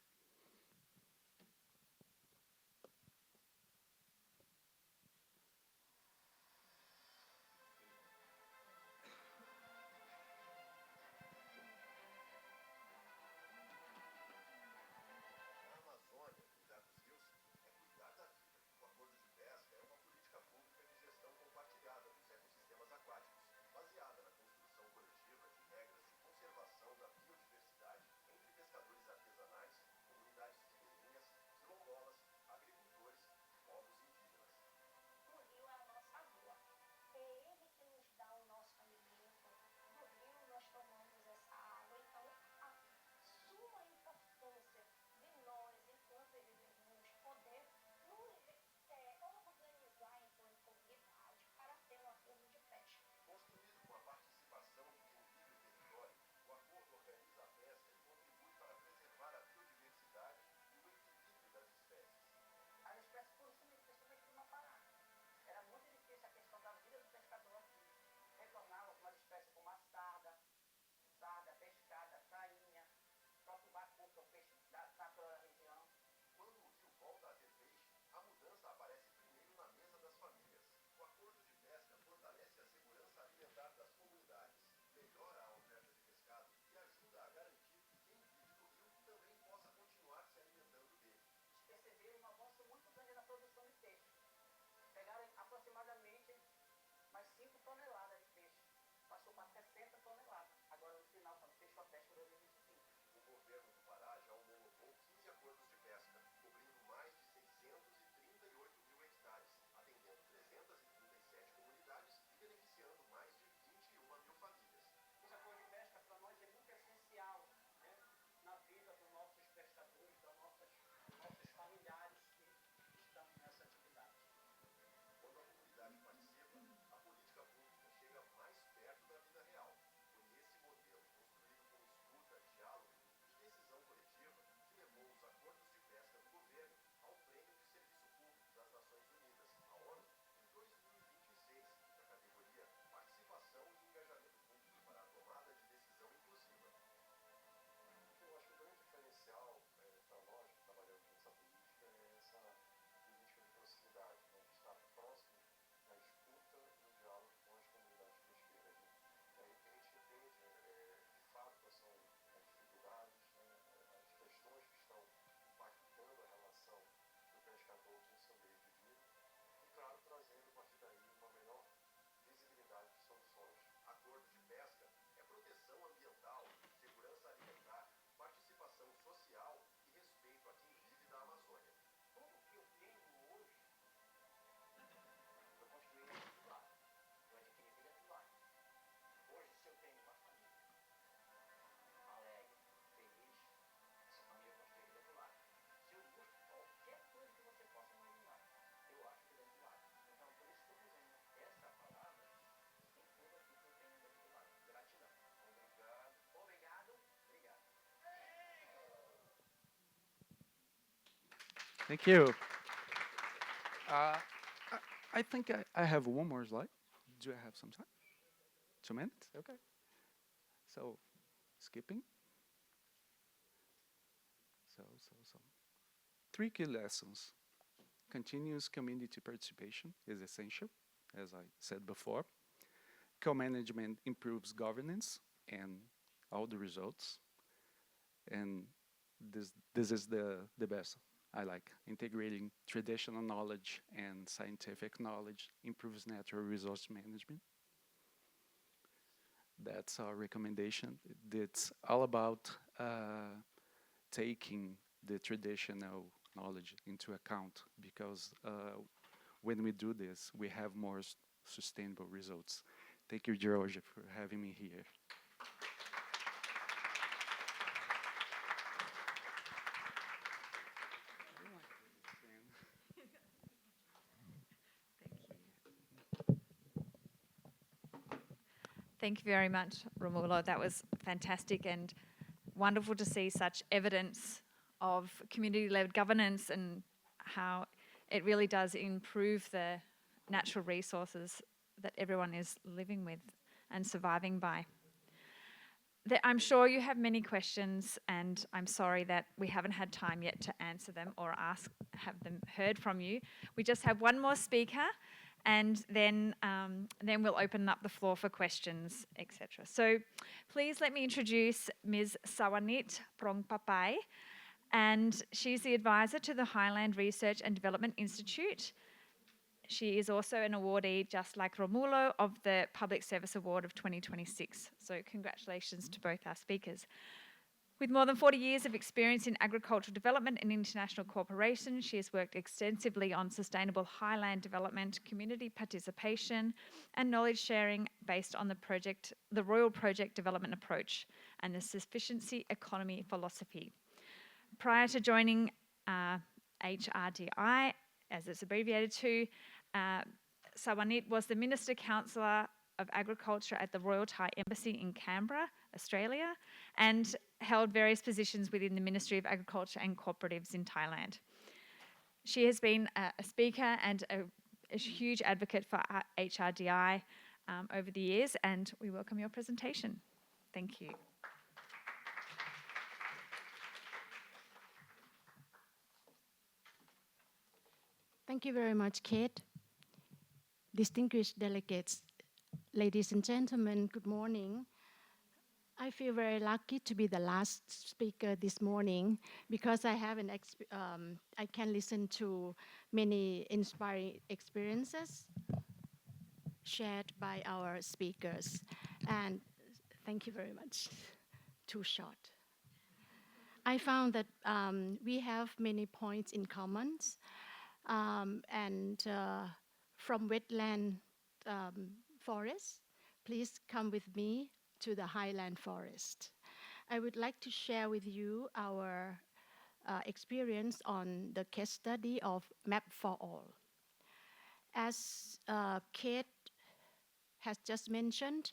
Thank you. Uh, I think I have one more slide. Do I have some time? 2 minutes? Okay. So, skipping. So. Three key lessons. Continuous community participation is essential, as I said before. Co-management improves governance and all the results. And this is the best I like. Integrating traditional knowledge and scientific knowledge improves natural resource management. That's our recommendation. It's all about taking the traditional knowledge into account because when we do this, we have more sustainable results. Thank you, Georgia, for having me here. Thank you very much, Romulo. That was fantastic and wonderful to see such evidence of community-led governance and how it really does improve the natural resources that everyone is living with and surviving by. I'm sure you have many questions, and I'm sorry that we haven't had time yet to answer them or have them heard from you. We just have one more speaker, and then we'll open up the floor for questions, etc. So please let me introduce Ms. Sawanit Prongpapai, and she's the advisor to the Highland Research and Development Institute. She is also an awardee, just like Romulo, of the Public Service Award of 2026. So congratulations to both our speakers. With more than 40 years of experience in agricultural development and international cooperation, she has worked extensively on sustainable highland development, community participation, and knowledge sharing based on the Royal Project Development Approach and the Sufficiency Economy philosophy. Prior to joining HRDI, as it's abbreviated to, Sawanit was the Minister Councillor of Agriculture at the Royal Thai Embassy in Canberra, Australia, and held various positions within the Ministry of Agriculture and Cooperatives in Thailand. She has been a speaker and a huge advocate for HRDI over the years, and we welcome your presentation. Thank you. Thank you very much, Kate. Distinguished delegates, ladies and gentlemen, good morning. I feel very lucky to be the last speaker this morning because I can listen to many inspiring experiences shared by our speakers. And thank you very much. Too short. I found that we have many points in common. From wetland forest, please come with me to the highland forest. I would like to share with you our experience on the case study of Map for All. As Kate has just mentioned,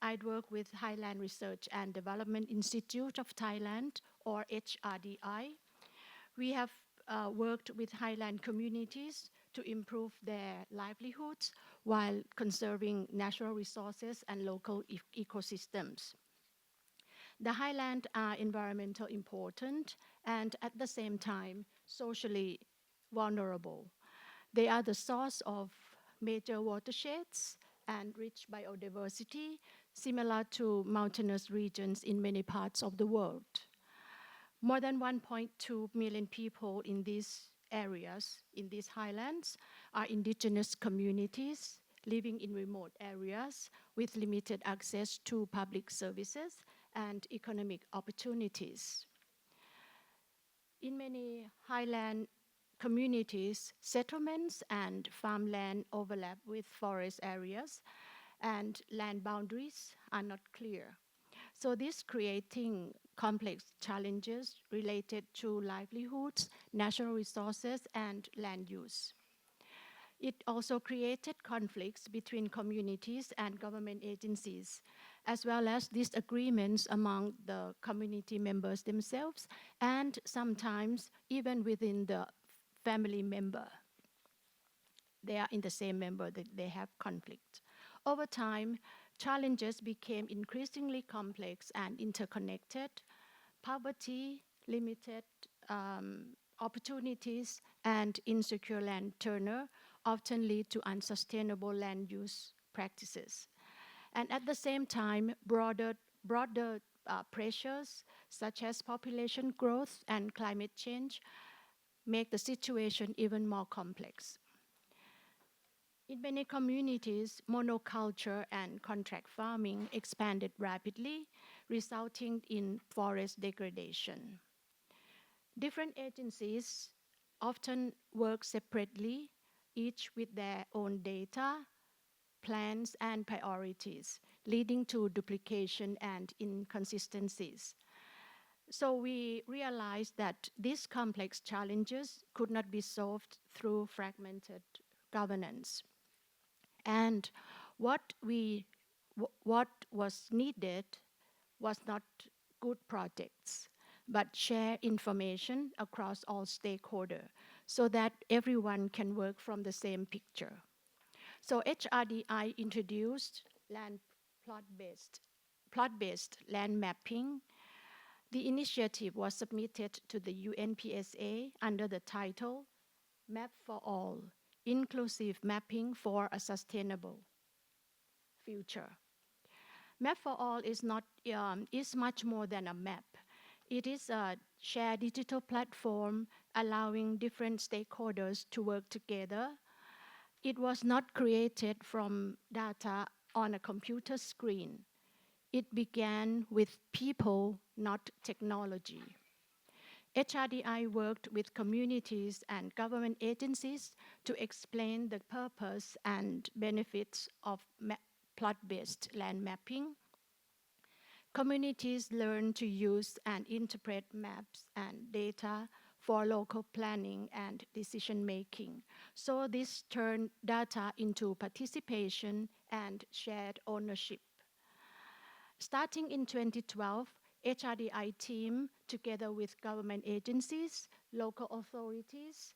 I'd work with Highland Research and Development Institute of Thailand, or HRDI. We have worked with highland communities to improve their livelihoods while conserving natural resources and local ecosystems. The highlands are environmentally important and at the same time socially vulnerable. They are the source of major watersheds and rich biodiversity, similar to mountainous regions in many parts of the world. More than 1.2 million people in these areas, in these highlands, are indigenous communities living in remote areas with limited access to public services and economic opportunities. In many highland communities, settlements and farmland overlap with forest areas, and land boundaries are not clear. So this creating complex challenges related to livelihoods, natural resources, and land use. It also created conflicts between communities and government agencies, as well as disagreements among the community members themselves, and sometimes even within the family member. They are in the same member, that they have conflict. Over time, challenges became increasingly complex and interconnected. Poverty, limited opportunities, and insecure land tenure often lead to unsustainable land use practices. And at the same time, broader pressures such as population growth and climate change make the situation even more complex. In many communities, monoculture and contract farming expanded rapidly, resulting in forest degradation. Different agencies often work separately, each with their own data, plans, and priorities, leading to duplication and inconsistencies. So we realized that these complex challenges could not be solved through fragmented governance. And what we what was needed was not good projects, but share information across all stakeholders so that everyone can work from the same picture. So HRDI introduced land plot-based land mapping. The initiative was submitted to the UNPSA under the title Map for All, Inclusive Mapping for a Sustainable Future. Map for All is much more than a map. It is a shared digital platform allowing different stakeholders to work together. It was not created from data on a computer screen. It began with people, not technology. HRDI worked with communities and government agencies to explain the purpose and benefits of plot-based land mapping. Communities learn to use and interpret maps and data for local planning and decision making. So this turned data into participation and shared ownership. Starting in 2012, HRDI team, together with government agencies, local authorities,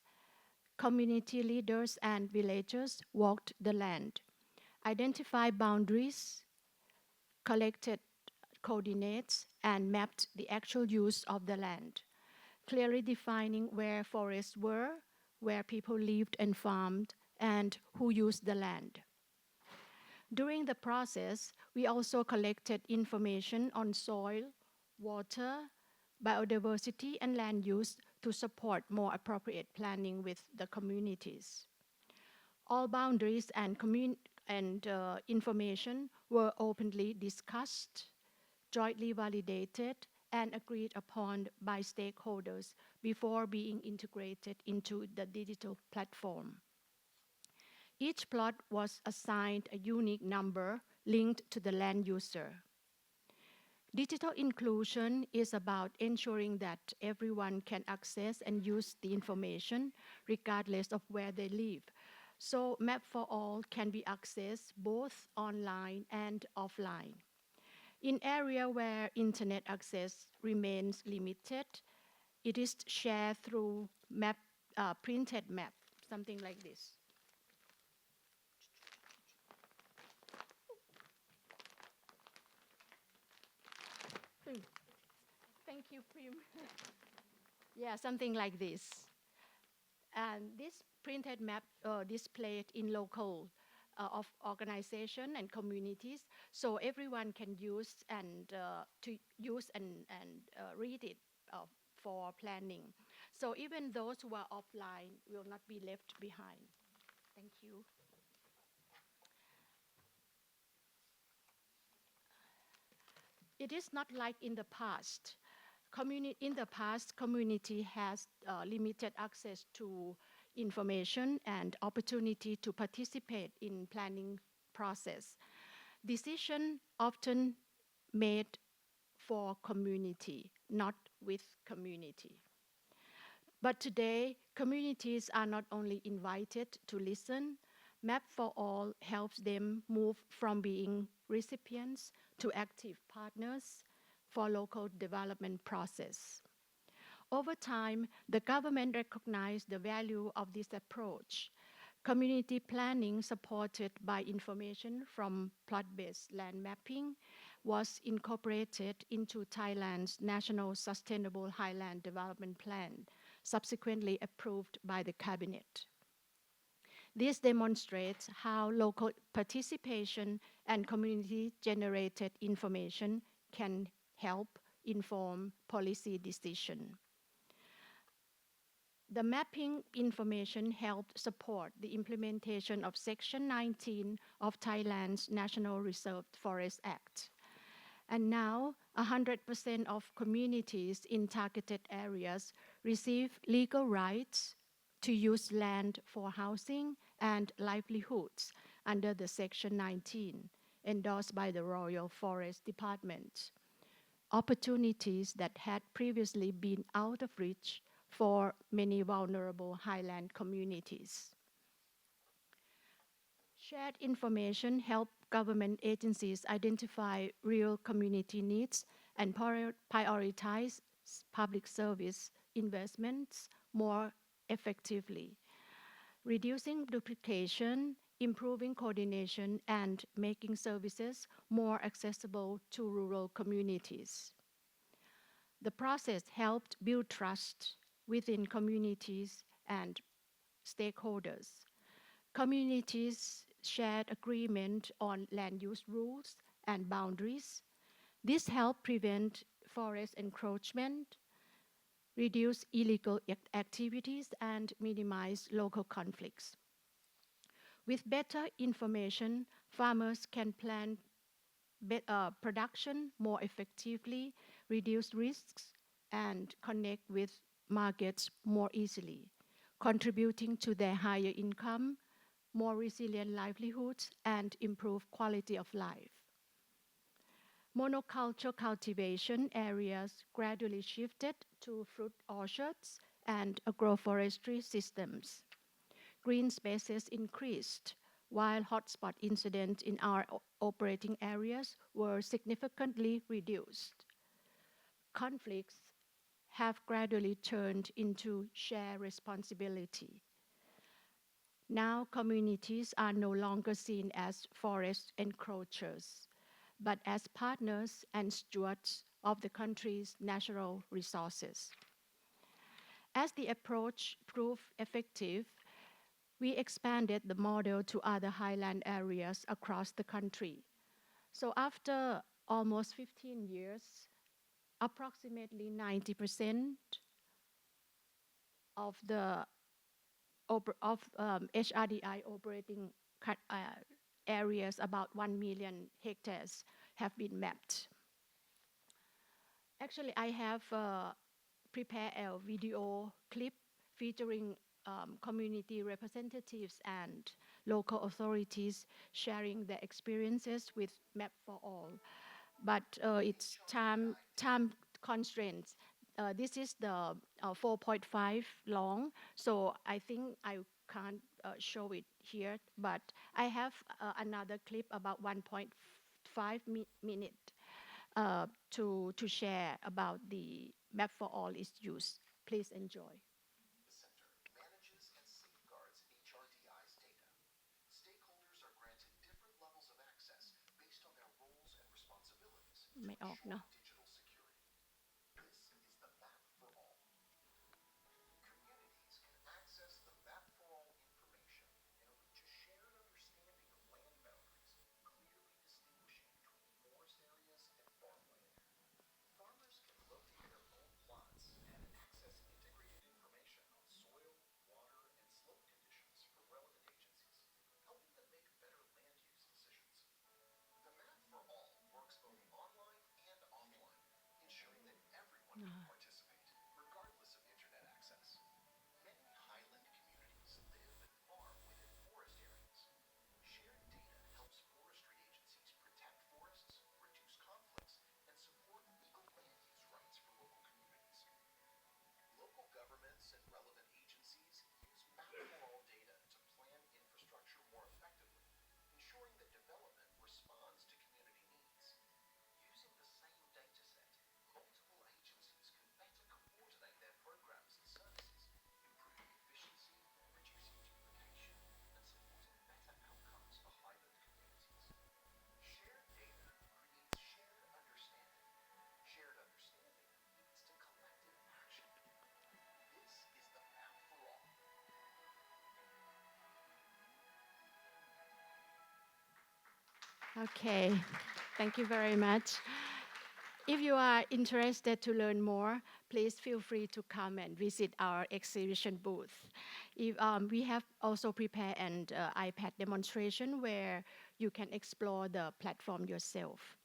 community leaders, and villagers, walked the land, identified boundaries, collected coordinates, and mapped the actual use of the land, clearly defining where forests were, where people lived and farmed, and who used the land. During the process, we also collected information on soil, water, biodiversity, and land use to support more appropriate planning with the communities. All boundaries and, information were openly discussed, jointly validated, and agreed upon by stakeholders before being integrated into the digital platform. Each plot was assigned a unique number linked to the land user. Digital inclusion is about ensuring that everyone can access and use the information regardless of where they live. So Map for All can be accessed both online and offline. In areas where internet access remains limited, it is shared through printed map, something like this. Thank you, Prim. Yeah, something like this. And this printed map displayed in local of organization and communities, so everyone can use and to use and read it for planning. So even those who are offline will not be left behind. Thank you. It is not like in the past. In the past, community has limited access to information and opportunity to participate in planning process. Decision often made for community, not with community. But today, communities are not only invited to listen, Map for All helps them move from being recipients to active partners for local development process. Over time, the government recognized the value of this approach. Community planning, supported by information from plot-based land mapping, was incorporated into Thailand's National Sustainable Highland Development Plan, subsequently approved by the cabinet. This demonstrates how local participation and community-generated information can help inform policy decision. The mapping information helped support the implementation of Section 19 of Thailand's National Reserved Forest Act. And now, 100% of communities in targeted areas receive legal rights to use land for housing and livelihoods under the Section 19, endorsed by the Royal Forest Department. Opportunities that had previously been out of reach for many vulnerable highland communities. Shared information help government agencies identify real community needs and prioritize public service investments more effectively, reducing duplication, improving coordination, and making services more accessible to rural communities. The process helped build trust within communities and stakeholders. Communities shared agreement on land use rules and boundaries. This helped prevent forest encroachment, reduce illegal activities, and minimize local conflicts. With better information, farmers can plan production more effectively, reduce risks, and connect with markets more easily, contributing to their higher income, more resilient livelihoods, and improved quality of life. Monoculture cultivation areas gradually shifted to fruit orchards and agroforestry systems. Green spaces increased, while hotspot incidents in our operating areas were significantly reduced. Conflicts have gradually turned into shared responsibility. Now communities are no longer seen as forest encroachers, but as partners and stewards of the country's natural resources. As the approach proved effective, we expanded the model to other highland areas across the country. So after almost 15 years, approximately 90% of the HRDI operating areas, about 1 million hectares, have been mapped. Actually, I have prepared a video clip featuring community representatives and local authorities sharing their experiences with Map for All. But it's time constraints. This is the 4.5 long, so I think I can't show it here, but I have another clip about 1.5 minute to share about the Map for All is used. Please enjoy. May org, no? Okay, thank you very much. If you are interested to learn more, please feel free to come and visit our exhibition booth. We have also prepared an iPad demonstration where you can explore the platform yourself.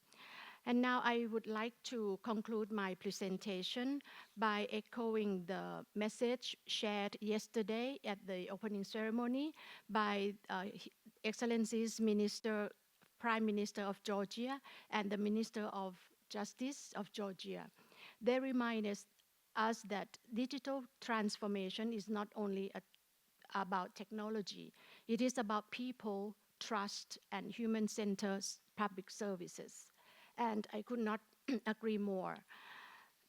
And now I would like to conclude my presentation by echoing the message shared yesterday at the opening ceremony by Excellency's Prime Minister of Georgia and the Minister of Justice of Georgia. They remind us that digital transformation is not only about technology, it is about people, trust, and human-centered public services. And I could not agree more.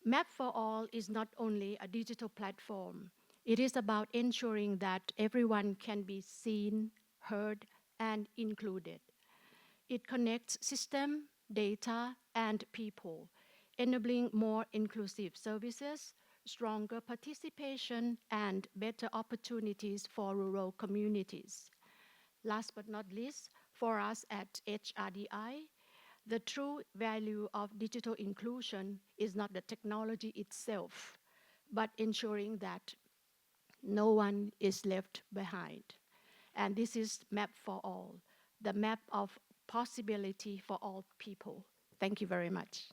Map for All is not only a digital platform, it is about ensuring that everyone can be seen, heard, and included. It connects system, data, and people, enabling more inclusive services, stronger participation, and better opportunities for rural communities. Last but not least, for us at HRDI, the true value of digital inclusion is not the technology itself, but ensuring that no one is left behind. And this is Map for All, the map of possibility for all people. Thank you very much.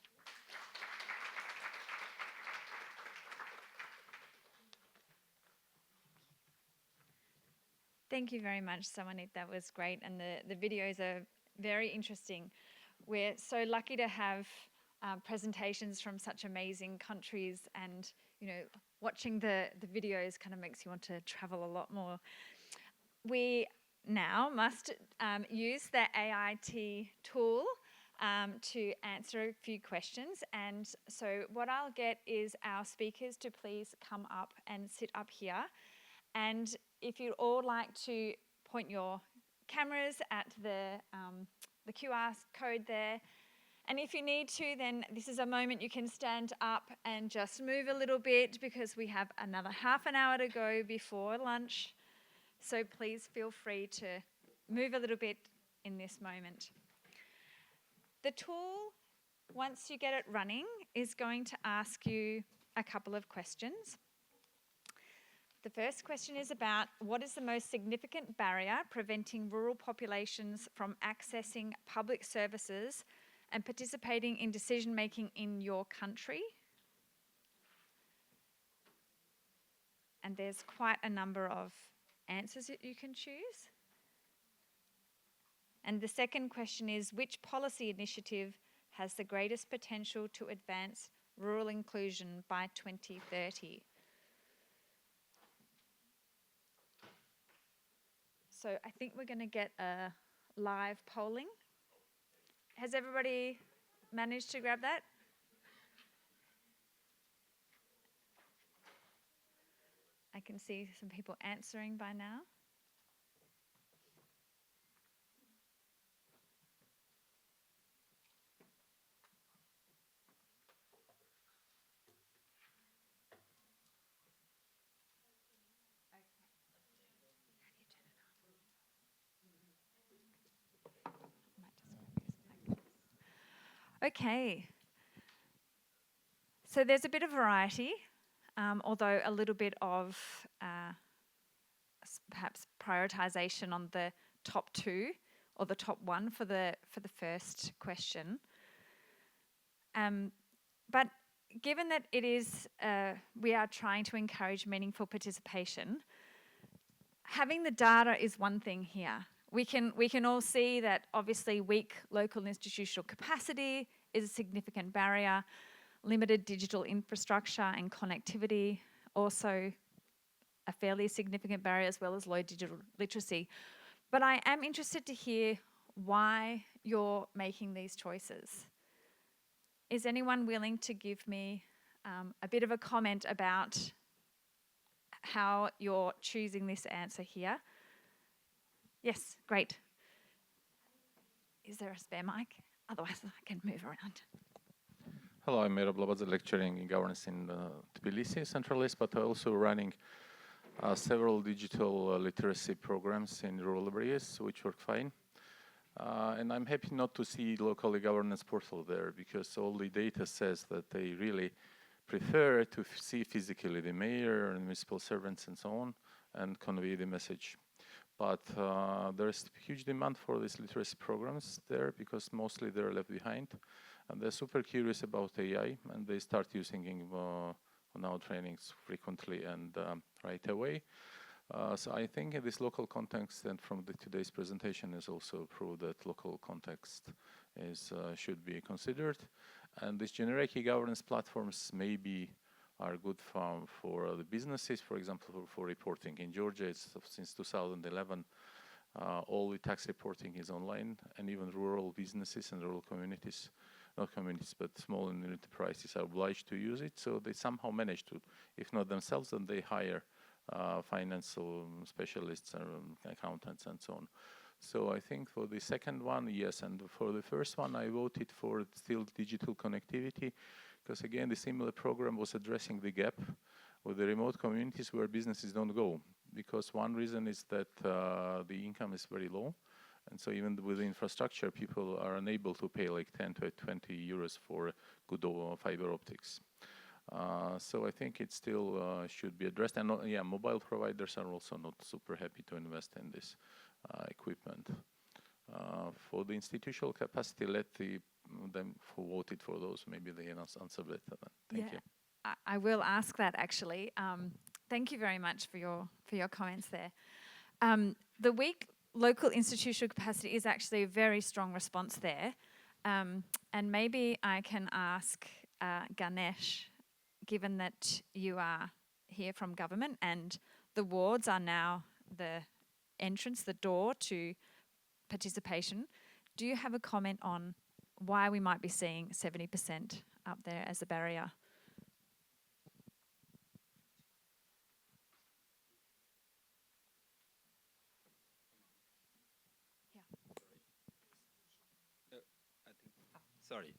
Thank you very much, Samanit. That was great, and the videos are very interesting. We're so lucky to have presentations from such amazing countries, and watching the videos kind of makes you want to travel a lot more. We now must use the AIT tool to answer a few questions, and so what I'll get is our speakers to please come up and sit up here. And if you'd all like to point your cameras at the QR code there. And if you need to, then this is a moment you can stand up and just move a little bit, because we have another half an hour to go before lunch. So please feel free to move a little bit in this moment. The tool, once you get it running, is going to ask you a couple of questions. The first question is about what is the most significant barrier preventing rural populations from accessing public services and participating in decision-making in your country? And there's quite a number of answers that you can choose. And the second question is, which policy initiative has the greatest potential to advance rural inclusion by 2030? So I think we're going to get a live polling. Has everybody managed to grab that? I can see some people answering by now. Okay. So there's a bit of variety, although a little bit of perhaps prioritization on the top two or the top one for the first question. But given that it is, we are trying to encourage meaningful participation, having the data is one thing here. We can all see that obviously weak local institutional capacity is a significant barrier. Limited digital infrastructure and connectivity, also a fairly significant barrier, as well as low digital literacy. But I am interested to hear why you're making these choices. Is anyone willing to give me a bit of a comment about how you're choosing this answer here? Yes, great. Is there a spare mic? Otherwise, I can move around. Hello, I'm Mira Blabadze, lecturing in governance in Tbilisi, Central East, but also running several digital literacy programs in rural areas, which work fine. And I'm happy not to see local governance portal there, because all the data says that they really prefer to see physically the mayor and municipal servants and so on, and convey the message. But there's huge demand for these literacy programs there, because mostly they're left behind. And they're super curious about AI, and they start using on our trainings frequently and right away. So I think in this local context, and from today's presentation is also proved that local context is should be considered. And these generic e-governance platforms maybe are good for the businesses, for example, for reporting. In Georgia, it's since 2011, all the tax reporting is online, and even rural businesses and rural communities, not communities, but small and enterprises are obliged to use it. So they somehow manage to, if not themselves, then they hire financial specialists, accountants, and so on. So I think for the second one, yes, and for the first one, I voted for still digital connectivity, because again, the similar program was addressing the gap with the remote communities where businesses don't go, because one reason is that the income is very low, and so even with the infrastructure, people are unable to pay like 10 to 20 euros for good fiber optics. So I think it still should be addressed. And yeah, mobile providers are also not super happy to invest in this equipment. For the institutional capacity, let them who voted for those, maybe they can answer better. Thank you. I will ask that actually. Thank you very much for your comments there. The weak local institutional capacity is actually a very strong response there. And maybe I can ask Ganesh, given that you are here from government and the wards are now the entrance, the door to participation, do you have a comment on why we might be seeing 70% up there as a barrier? Sorry,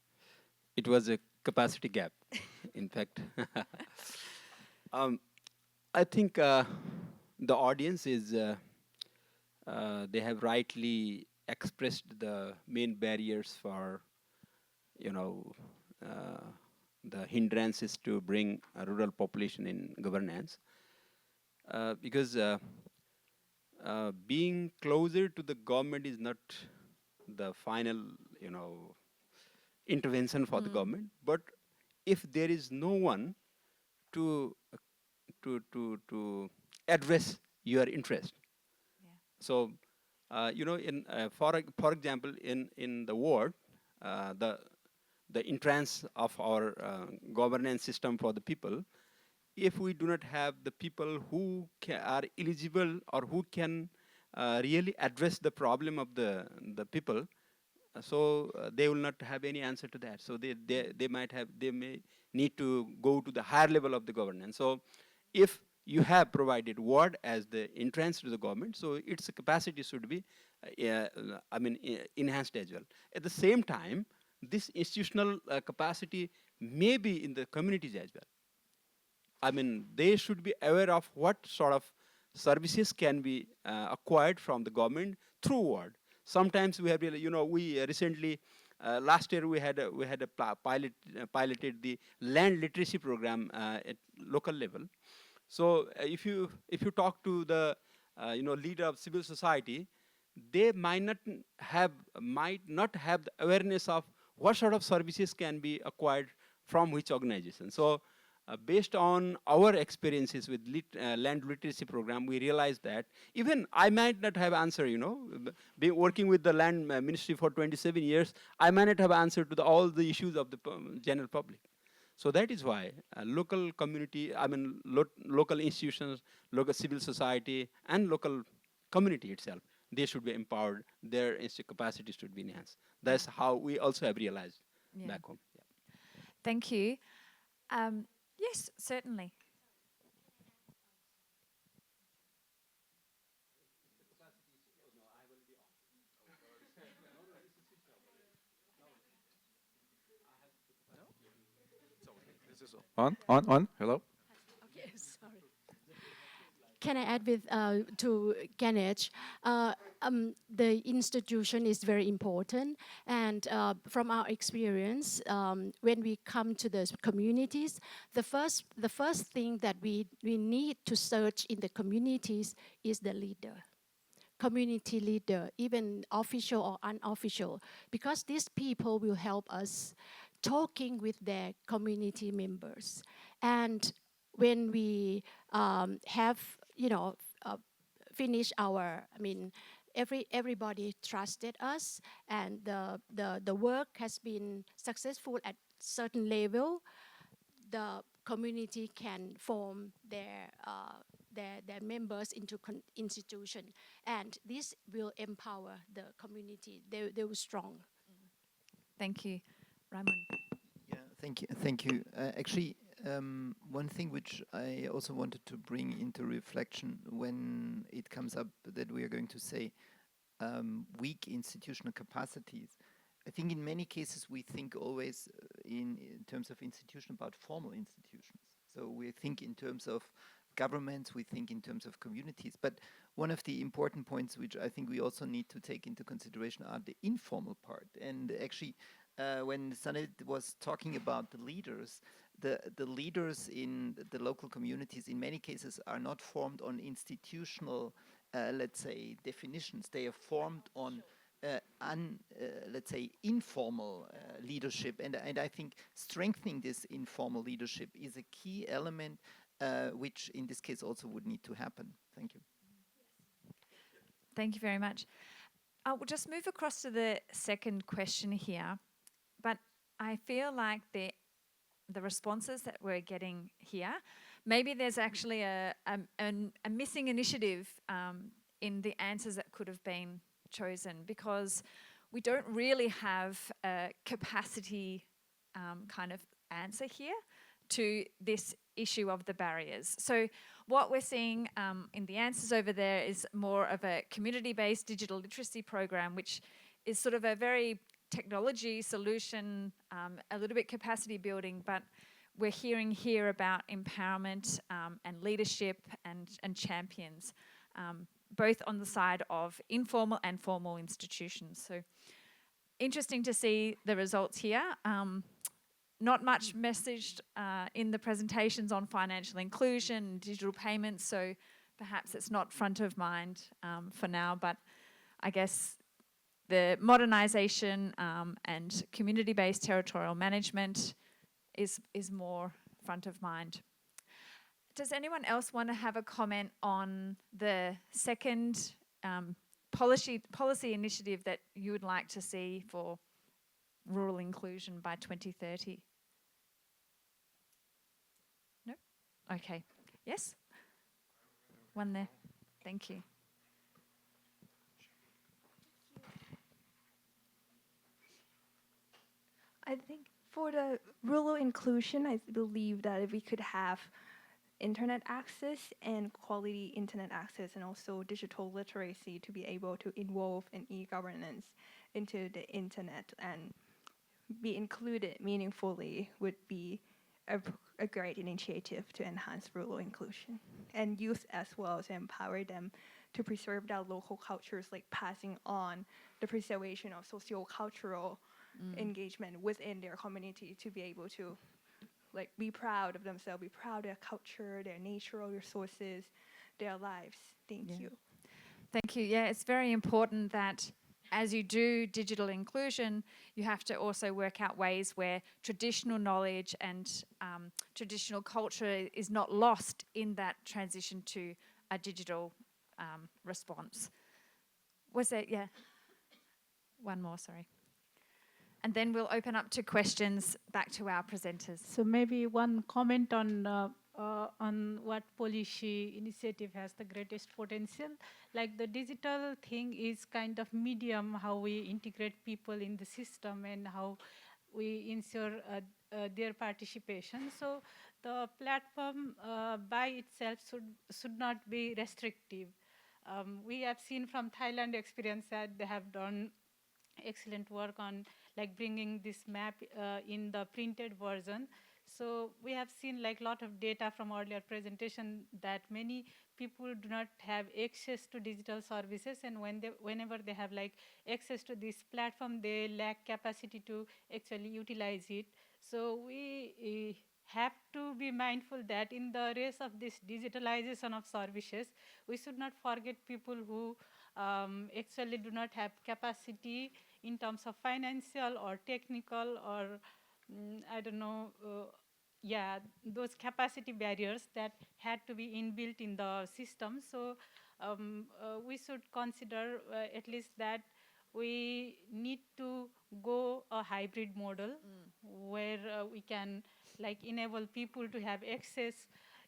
it was a capacity gap, in fact. I think the audience is, they have rightly expressed the main barriers for, the hindrances to bring a rural population in governance. Because being closer to the government is not the final, intervention for the government. But if there is no one to address your interest, so in for example, in the ward, the entrance of our governance system for the people, if we do not have the people who are eligible or who can really address the problem of the people, so they will not have any answer to that. So they may need to go to the higher level of the governance. So if you have provided ward as the entrance to the government, so its capacity should be enhanced as well. At the same time, this institutional capacity may be in the communities as well. I mean, they should be aware of what sort of services can be acquired from the government through ward. Sometimes we have, we recently, last year we had a piloted the land literacy program at local level. So if you talk to the leader of civil society, they might not have the awareness of what sort of services can be acquired from which organization. So based on our experiences with land literacy program, we realized that even I might not have answer, being working with the land ministry for 27 years, I might not have answer to all the issues of the general public. So that is why local community, local institutions, local civil society, and local community itself, they should be empowered. Their capacity should be enhanced. That's how we also have realized back home. Yeah. Thank you. Yes, certainly. This is on. Hello. Okay, sorry. can I add with to Ganesh? The institution is very important, and from our experience, when we come to the communities, the first thing that we need to search in the communities is the leader, community leader, even official or unofficial, because these people will help us talking with their community members. And when we have, finish our, everybody trusted us, and the work has been successful at certain level, the community can form their members into institution, and this will empower the community. They will strong. Thank you. Ramon. Yeah, thank you. Thank you. Actually, one thing which I also wanted to bring into reflection when it comes up that we are going to say weak institutional capacities. I think in many cases we think always in terms of institution about formal institutions. So we think in terms of governments, we think in terms of communities. But one of the important points which I think we also need to take into consideration are the informal part. And actually, when Sanit was talking about the leaders in the local communities in many cases are not formed on institutional, let's say, definitions. They are formed on let's say, informal leadership. And I think strengthening this informal leadership is a key element, which in this case also would need to happen. Thank you. Thank you very much. I will just move across to the second question here, but I feel like the responses that we're getting here, maybe there's actually a missing initiative in the answers that could have been chosen, because we don't really have a capacity kind of answer here to this issue of the barriers. So what we're seeing in the answers over there is more of a community-based digital literacy program, which is sort of a very technology solution, a little bit capacity building, but we're hearing here about empowerment and leadership and champions, both on the side of informal and formal institutions. So interesting to see the results here. Not much messaged in the presentations on financial inclusion and digital payments, so perhaps it's not front of mind for now, but I guess the modernisation and community-based territorial management is more front of mind. Does anyone else want to have a comment on the second policy initiative that you would like to see for rural inclusion by 2030? No? Okay. Yes? One there. Thank you. I think for the rural inclusion, I believe that if we could have internet access and quality internet access and also digital literacy to be able to involve in e-governance into the internet and be included meaningfully would be a great initiative to enhance rural inclusion, and youth as well, to empower them to preserve their local cultures, like passing on the preservation of socio-cultural engagement within their community, to be able to like be proud of themselves, be proud of their culture, their natural resources, their lives. Thank you. Thank you. Yeah, it's very important that as you do digital inclusion, you have to also work out ways where traditional knowledge and traditional culture is not lost in that transition to a digital response. Was there, yeah? One more, sorry. And then we'll open up to questions back to our presenters. So maybe one comment on what policy initiative has the greatest potential. Like the digital thing is kind of medium, how we integrate people in the system and how we ensure their participation. So the platform by itself should not be restrictive. We have seen from Thailand experience that they have done excellent work on like bringing this map in the printed version. So we have seen like a lot of data from earlier presentation that many people do not have access to digital services, and whenever they have like access to this platform, they lack capacity to actually utilize it. So we have to be mindful that in the race of this digitalization of services, we should not forget people who actually do not have capacity in terms of financial or technical or I don't know, yeah, those capacity barriers that had to be inbuilt in the system. So we should consider at least that we need to go a hybrid model where we can like enable people to have access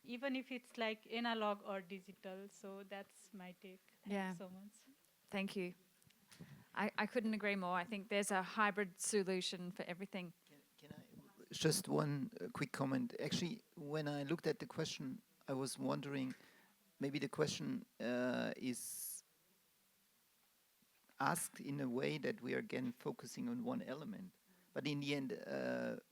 even if it's like analog or digital. So that's my take. Yeah. Thanks so much. Thank you. I couldn't agree more. I think there's a hybrid solution for everything. Can I just one quick comment? Actually, when I looked at the question, I was wondering maybe the question is asked in a way that we are again focusing on one element. But in the end,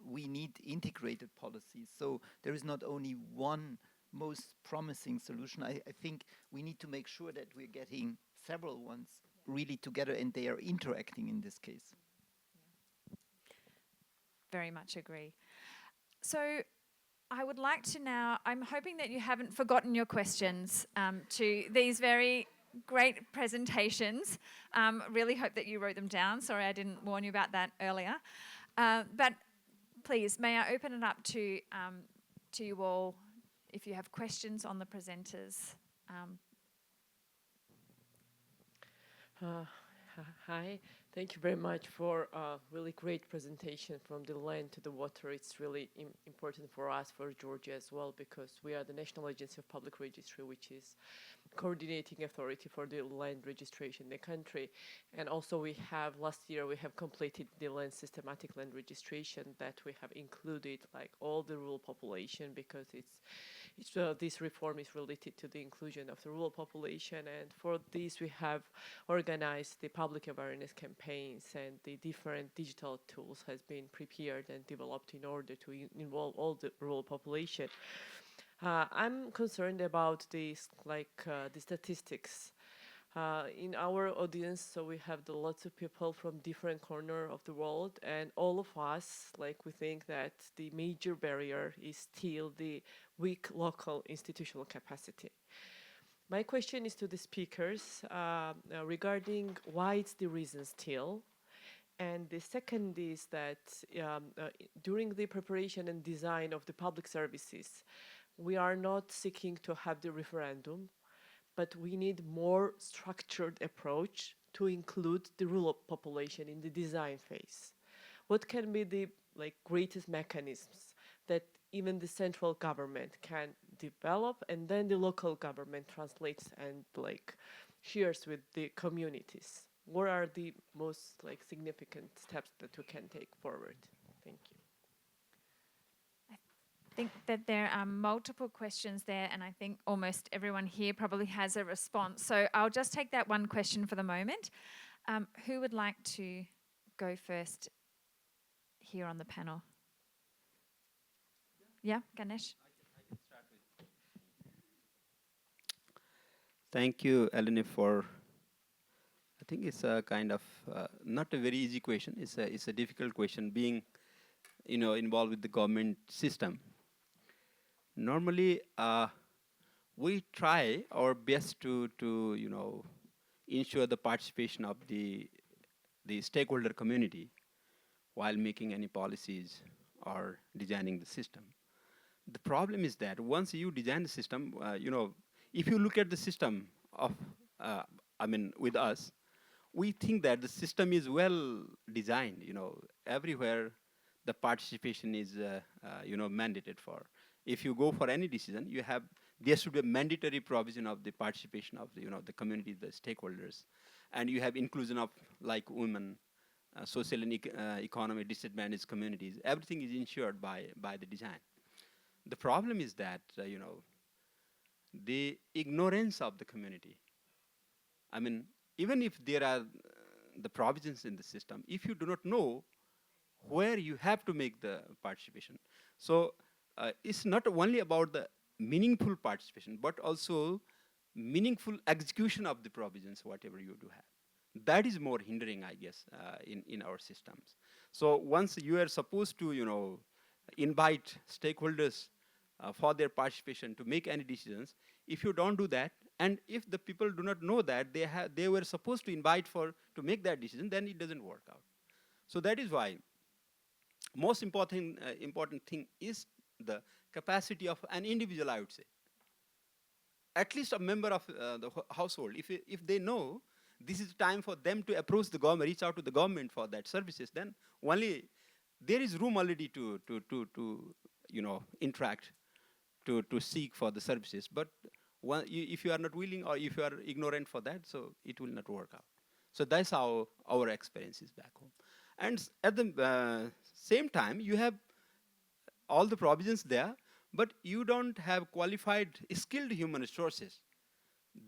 we need integrated policies. So there is not only one most promising solution. I think we need to make sure that we're getting several ones really together and they are interacting in this case. Very much agree. So I would like to now, I'm hoping that you haven't forgotten your questions to these very great presentations. Really hope that you wrote them down. Sorry, I didn't warn you about that earlier. But please, may I open it up to you all if you have questions on the presenters. Hi, thank you very much for a really great presentation from the land to the water. It's really important for us, for Georgia as well, because we are the National Agency of Public Registry, which is coordinating authority for the land registration in the country. And also we have, last year, we have completed the systematic land registration that we have included like all the rural population because this reform is related to the inclusion of the rural population. And for this, we have organized the public awareness campaigns, and the different digital tools has been prepared and developed in order to involve all the rural population. I'm concerned about this, the statistics. In our audience, so we have lots of people from different corners of the world, and all of us, we think that the major barrier is still the weak local institutional capacity. My question is to the speakers regarding why it's the reason still. And the second is that during the preparation and design of the public services, we are not seeking to have the referendum, but we need more structured approach to include the rural population in the design phase. What can be the greatest mechanisms that even the central government can develop, and then the local government translates and shares with the communities? What are the most significant steps that we can take forward? Thank you. I think that there are multiple questions there, and I think almost everyone here probably has a response. So I'll just take that one question for the moment. Who would like to go first here on the panel? Yeah, Ganesh? I can start with. Thank you, Eleni, for. I think it's a kind of not a very easy question. It's a difficult question. Being, involved with the government system. Normally, we try our best to ensure the participation of the stakeholder community while making any policies or designing the system. The problem is that once you design the system, if you look at the system of, with us, we think that the system is well designed. Everywhere the participation is, mandated for. If you go for any decision, there should be a mandatory provision of the participation of the community, the stakeholders, and you have inclusion of women, social and economic disadvantaged communities. Everything is ensured by the design. The problem is that the ignorance of the community. Even if there are the provisions in the system, if you do not know where you have to make the participation, So it's not only about the meaningful participation, but also meaningful execution of the provisions, whatever you do have. That is more hindering, I guess, in our systems. So once you are supposed to, invite stakeholders for their participation to make any decisions, if you don't do that, and if the people do not know that they were supposed to invite for to make that decision, then it doesn't work out. So that is why most important thing is the capacity of an individual, I would say, at least a member of the household. If they know this is time for them to approach the government, reach out to the government for that services, then only there is room already to interact, to seek for the services. But if you are not willing or if you are ignorant for that, so it will not work out. So that's how our experience is back home. And at the same time, you have all the provisions there, but you don't have qualified, skilled human resources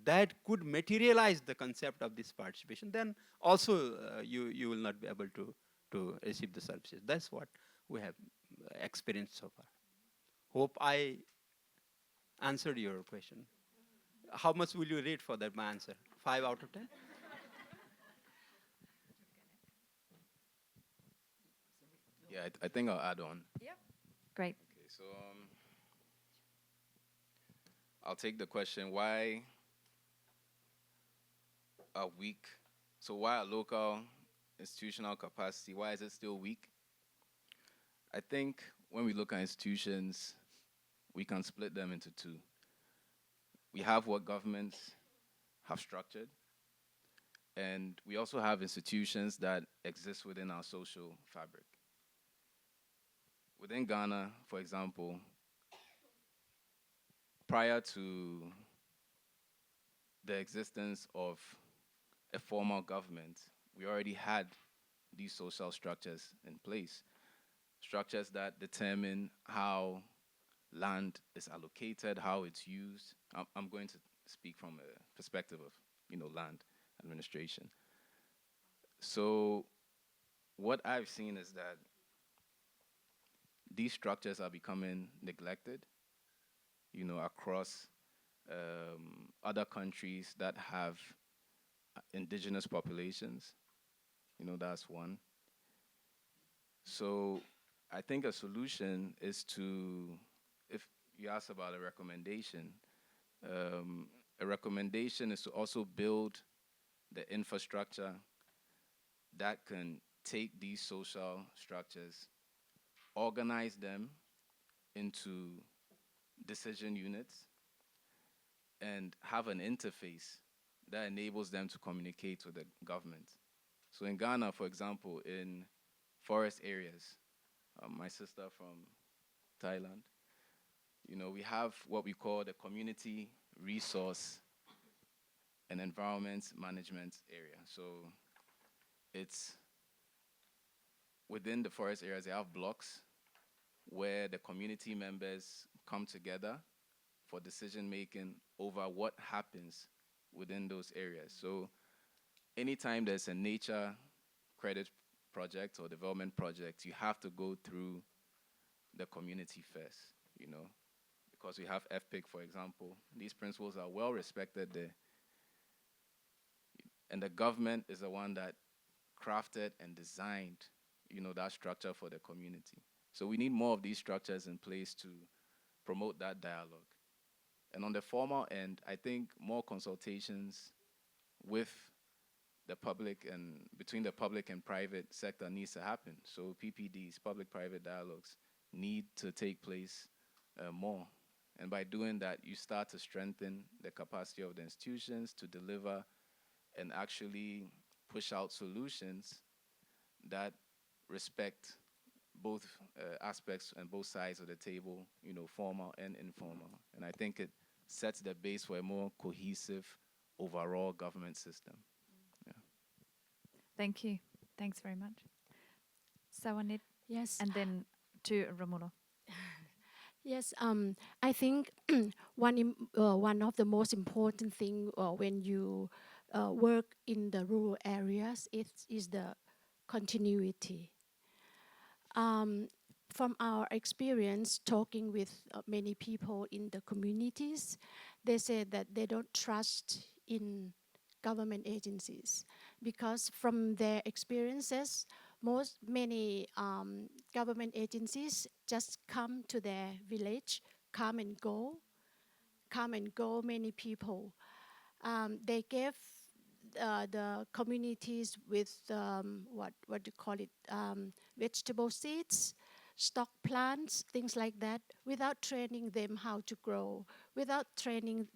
that could materialize the concept of this participation, then also you will not be able to receive the services. That's what we have experienced so far. Hope I answered your question. How much will you rate for that, my answer? 5 out of 10? Yeah, I think I'll add on. Yep. Great. Okay, so I'll take the question, why are weak? So why are local institutional capacity, why is it still weak? I think when we look at institutions, we can split them into two. We have what governments have structured, and we also have institutions that exist within our social fabric. Within Ghana, for example, prior to the existence of a formal government, we already had these social structures in place, structures that determine how land is allocated, how it's used. I'm going to speak from a perspective of, land administration. So what I've seen is that these structures are becoming neglected, across other countries that have indigenous populations. That's one. So I think a solution is to, if you ask about a recommendation is to also build the infrastructure that can take these social structures, organize them into decision units, and have an interface that enables them to communicate with the government. So in Ghana, for example, in forest areas, my sister from Thailand, we have what we call the community resource and environment management area. So it's within the forest areas, they have blocks where the community members come together for decision making over what happens within those areas. So anytime there's a nature credit project or development project, you have to go through the community first, because we have FPIC, for example. These principles are well respected there. And the government is the one that crafted and designed, that structure for the community. So we need more of these structures in place to promote that dialogue. And on the formal end, I think more consultations with the public and between the public and private sector needs to happen. So PPDs, public-private dialogues, need to take place more. And by doing that, you start to strengthen the capacity of the institutions to deliver and actually push out solutions that respect both aspects and both sides of the table, formal and informal. And I think it sets the base for a more cohesive overall government system. Yeah. Thank you. Thanks very much. Sawanit, Yes. and then to Romulo. Yes, I think one of the most important thing when you work in the rural areas is the continuity. from our experience talking with many people in the communities, they say that they don't trust in government agencies because from their experiences, many government agencies just come to their village, come and go, many people. They gave the communities with what do you call it, vegetable seeds, stock plants, things like that, without training them how to grow, without telling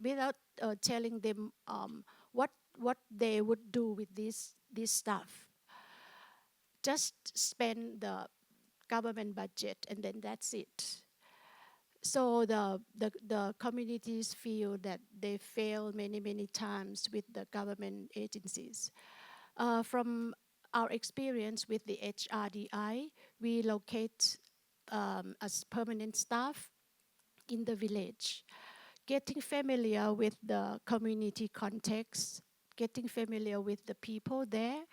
them what they would do with this stuff. Just spend the government budget and then that's it. So the communities feel that they fail many times with the government agencies. From our experience with the HRDI, we locate as permanent staff in the village, getting familiar with the community context, getting familiar with the people there,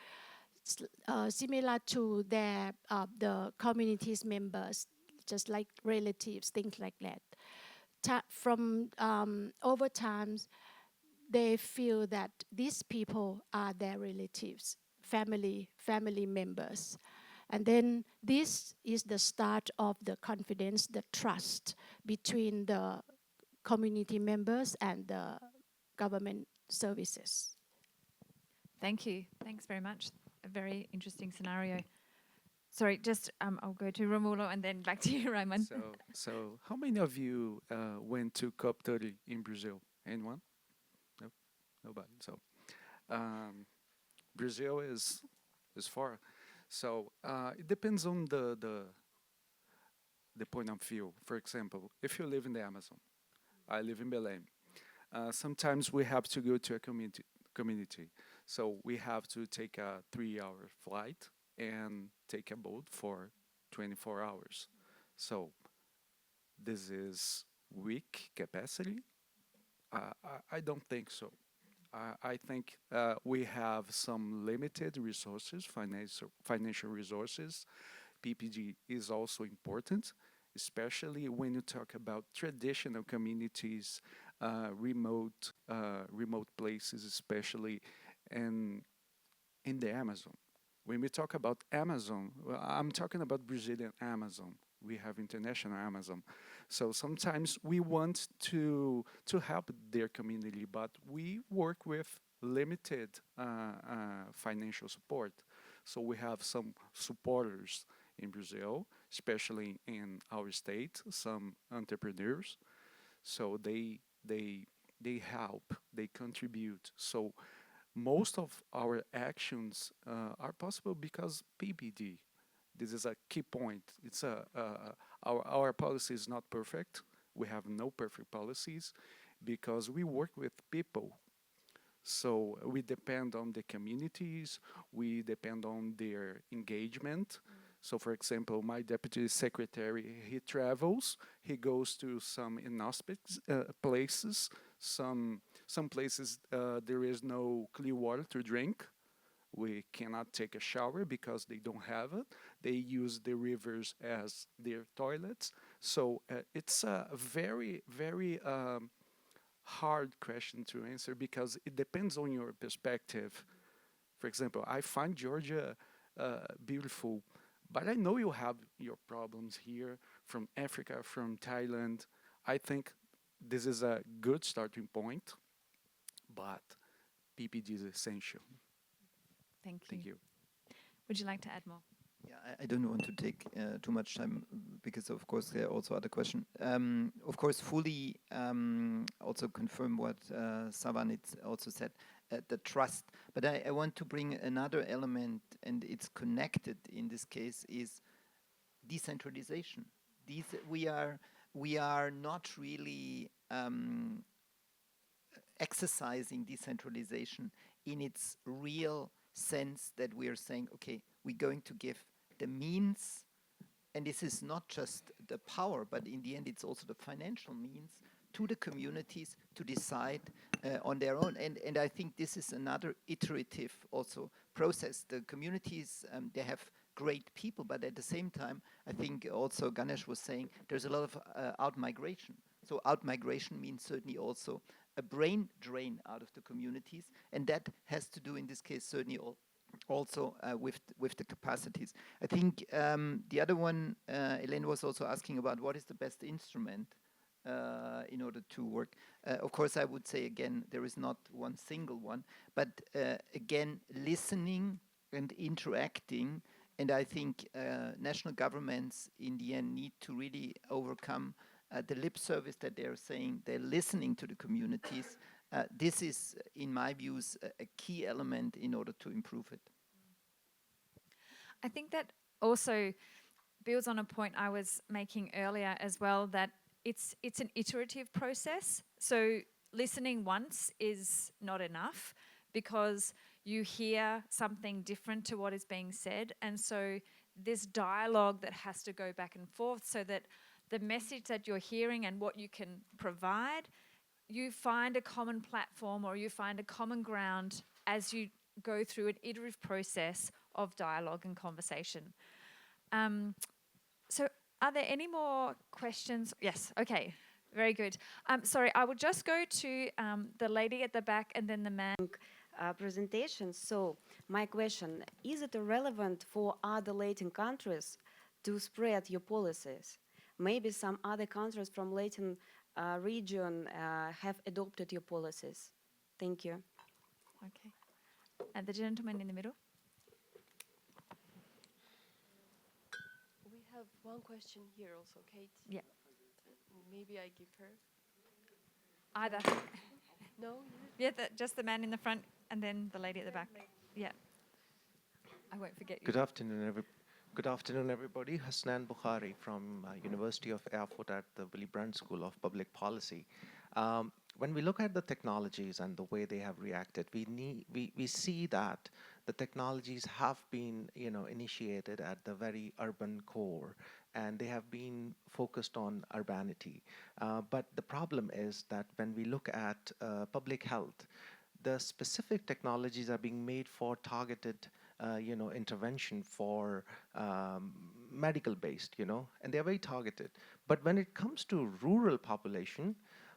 similar to the community's members, just like relatives, things like that. From over time, they feel that these people are their relatives, family members. And then this is the start of the confidence, the trust between the community members and the government services. Thank you. Thanks very much. A very interesting scenario. Sorry, just I'll go to Romulo and then back to you, Raymond. So how many of you went to COP30 in Brazil? Anyone? No, nobody. So Brazil is far. So it depends on the point of view. For example, if you live in the Amazon, I live in Belém. Sometimes we have to go to a community. So we have to take a 3-hour flight and take a boat for 24 hours. So this is weak capacity? I don't think so. I think we have some limited resources, financial resources. PPG is also important, especially when you talk about traditional communities, remote places, especially in the Amazon. When we talk about Amazon, well, I'm talking about Brazilian Amazon. We have international Amazon. So sometimes we want to help their community, but we work with limited financial support. So we have some supporters in Brazil, especially in our state, some entrepreneurs. So they help, they contribute. So most of our actions are possible because PPD. This is a key point. It's our policy is not perfect. We have no perfect policies because we work with people. So we depend on the communities. We depend on their engagement. So, for example, my deputy secretary, he travels. He goes to some inhospitable places. Some places there is no clear water to drink. We cannot take a shower because they don't have it. They use the rivers as their toilets. So it's a very hard question to answer because it depends on your perspective. For example, I find Georgia beautiful, but I know you have your problems here from Africa, from Thailand. I think this is a good starting point, but PPG is essential. Thank you. Thank you. Would you like to add more? Yeah, I don't want to take too much time because, of course, there are also other questions. Of course, fully also confirm what Savanit also said, the trust. But I want to bring another element, and it's connected in this case, is decentralization. We are not really exercising decentralization in its real sense that we are saying, okay, we're going to give the means, and this is not just the power, but in the end it's also the financial means to the communities to decide on their own. And I think this is another iterative also process. The communities, they have great people, but at the same time, I think also Ganesh was saying there's a lot of out migration. So out migration means certainly also a brain drain out of the communities, and that has to do in this case certainly also with the capacities. I think the other one, Elaine was also asking about what is the best instrument in order to work. Of course, I would say again, there is not one single one, but again, listening and interacting. And I think national governments in the end need to really overcome the lip service that they're saying. They're listening to the communities. This is, in my views, a key element in order to improve it. I think that also builds on a point I was making earlier as well, that it's an iterative process. So listening once is not enough, because you hear something different to what is being said. And so this dialogue that has to go back and forth, so that the message that you're hearing and what you can provide, you find a common platform or you find a common ground as you go through an iterative process of dialogue and conversation. So are there any more questions? Yes, okay, very good. Sorry, I will just go to the lady at the back and then the man. Presentation. So my question, is it relevant for other Latin countries to spread your policies? Maybe some other countries from Latin region have adopted your policies. Thank you. Okay. And the gentleman in the middle. We have one question here also, Kate. Yeah. Maybe I give her. Either. No? Yeah, just the man in the front and then the lady at the back. Yeah. I won't forget you. Good afternoon, everybody. Hasnan Bukhari from University of Erfurt at the Willy Brandt School of Public Policy. When we look at the technologies and the way they have reacted, we see that the technologies have been, initiated at the very urban core, and they have been focused on urbanity. But the problem is that when we look at public health, the specific technologies are being made for targeted intervention for medical based, and they're very targeted. But when it comes to rural population,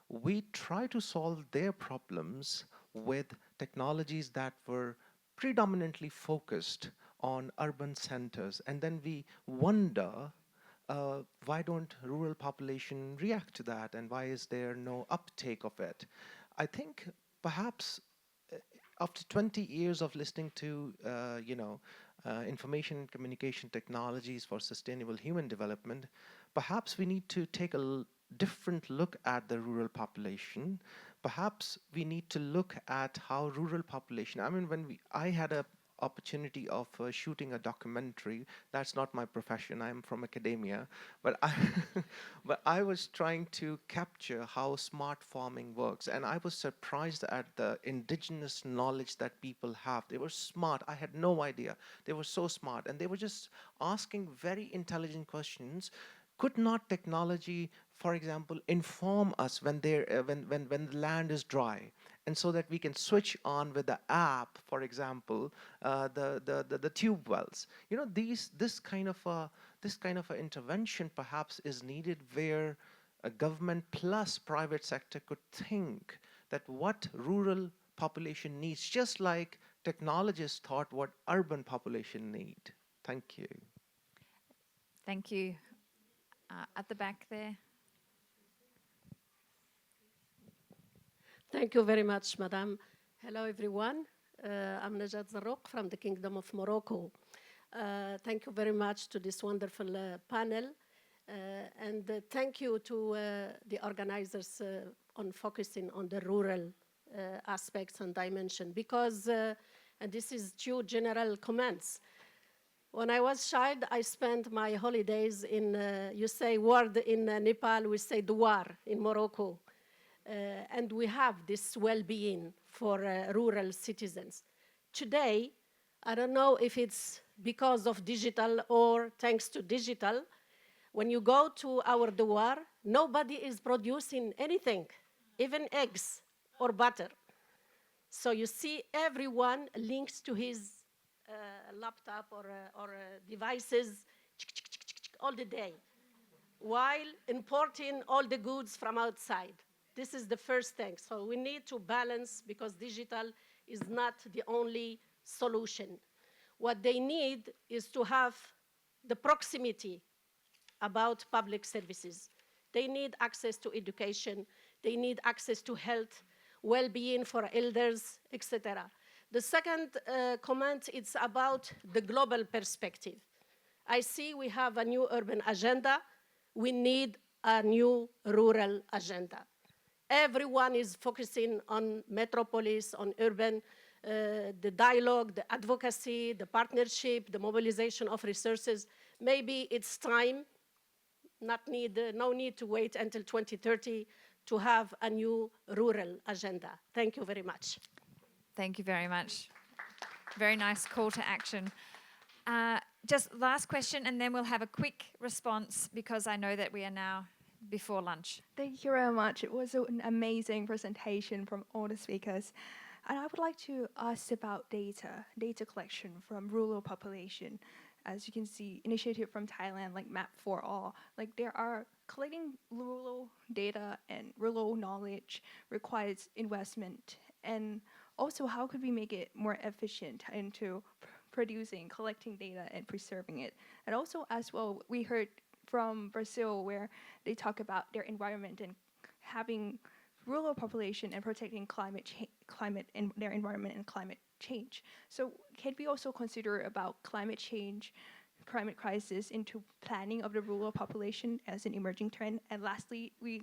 we try to solve their problems with technologies that were predominantly focused on urban centers. And then we wonder, why don't rural population react to that, and why is there no uptake of it? I think perhaps after 20 years of listening to information and communication technologies for sustainable human development, perhaps we need to take a different look at the rural population. Perhaps we need to look at how rural population, I had a opportunity of shooting a documentary. That's not my profession. I'm from academia, but I was trying to capture how smart farming works, and I was surprised at the indigenous knowledge that people have. They were smart. I had no idea. They were so smart, and they were just asking very intelligent questions. Could not technology, for example, inform us when the land is dry, and so that we can switch on with the app, for example, the tube wells? This kind of a intervention perhaps is needed, where a government plus private sector could think that what rural population needs, just like technologists thought what urban population need. Thank you. Thank you. At the back there. Thank you very much, Madam. Hello, everyone. I'm Najat Zarrouk from the Kingdom of Morocco. Thank you very much to this wonderful panel. And thank you to the organizers on focusing on the rural aspects and dimension, because, and this is two general comments. When I was child, I spent my holidays in, you say word in Nepal, we say douar in Morocco. And we have this well-being for rural citizens. Today, I don't know if it's because of digital or thanks to digital, when you go to our douar, nobody is producing anything, even eggs or butter. So you see everyone links to his laptop or devices all the day, while importing all the goods from outside. This is the first thing. So we need to balance, because digital is not the only solution. What they need is to have the proximity about public services. They need access to education. They need access to health, well-being for elders, etc. The second comment is about the global perspective. I see we have a new urban agenda. We need a new rural agenda. Everyone is focusing on metropolis, on urban, the dialogue, the advocacy, the partnership, the mobilization of resources. Maybe it's time, no need to wait until 2030 to have a new rural agenda. Thank you very much. Thank you very much. Very nice call to action. Just last question, and then we'll have a quick response, because I know that we are now before lunch. Thank you very much. It was an amazing presentation from all the speakers. And I would like to ask about data collection from rural population. As you can see, initiative from Thailand, like Map for All, like there are collecting rural data and rural knowledge requires investment. And also, how could we make it more efficient into producing, collecting data and preserving it? And also, as well, we heard from Brazil where they talk about their environment and having rural population and protecting climate and their environment and climate change. So can we also consider about climate change, climate crisis into planning of the rural population as an emerging trend? And lastly, we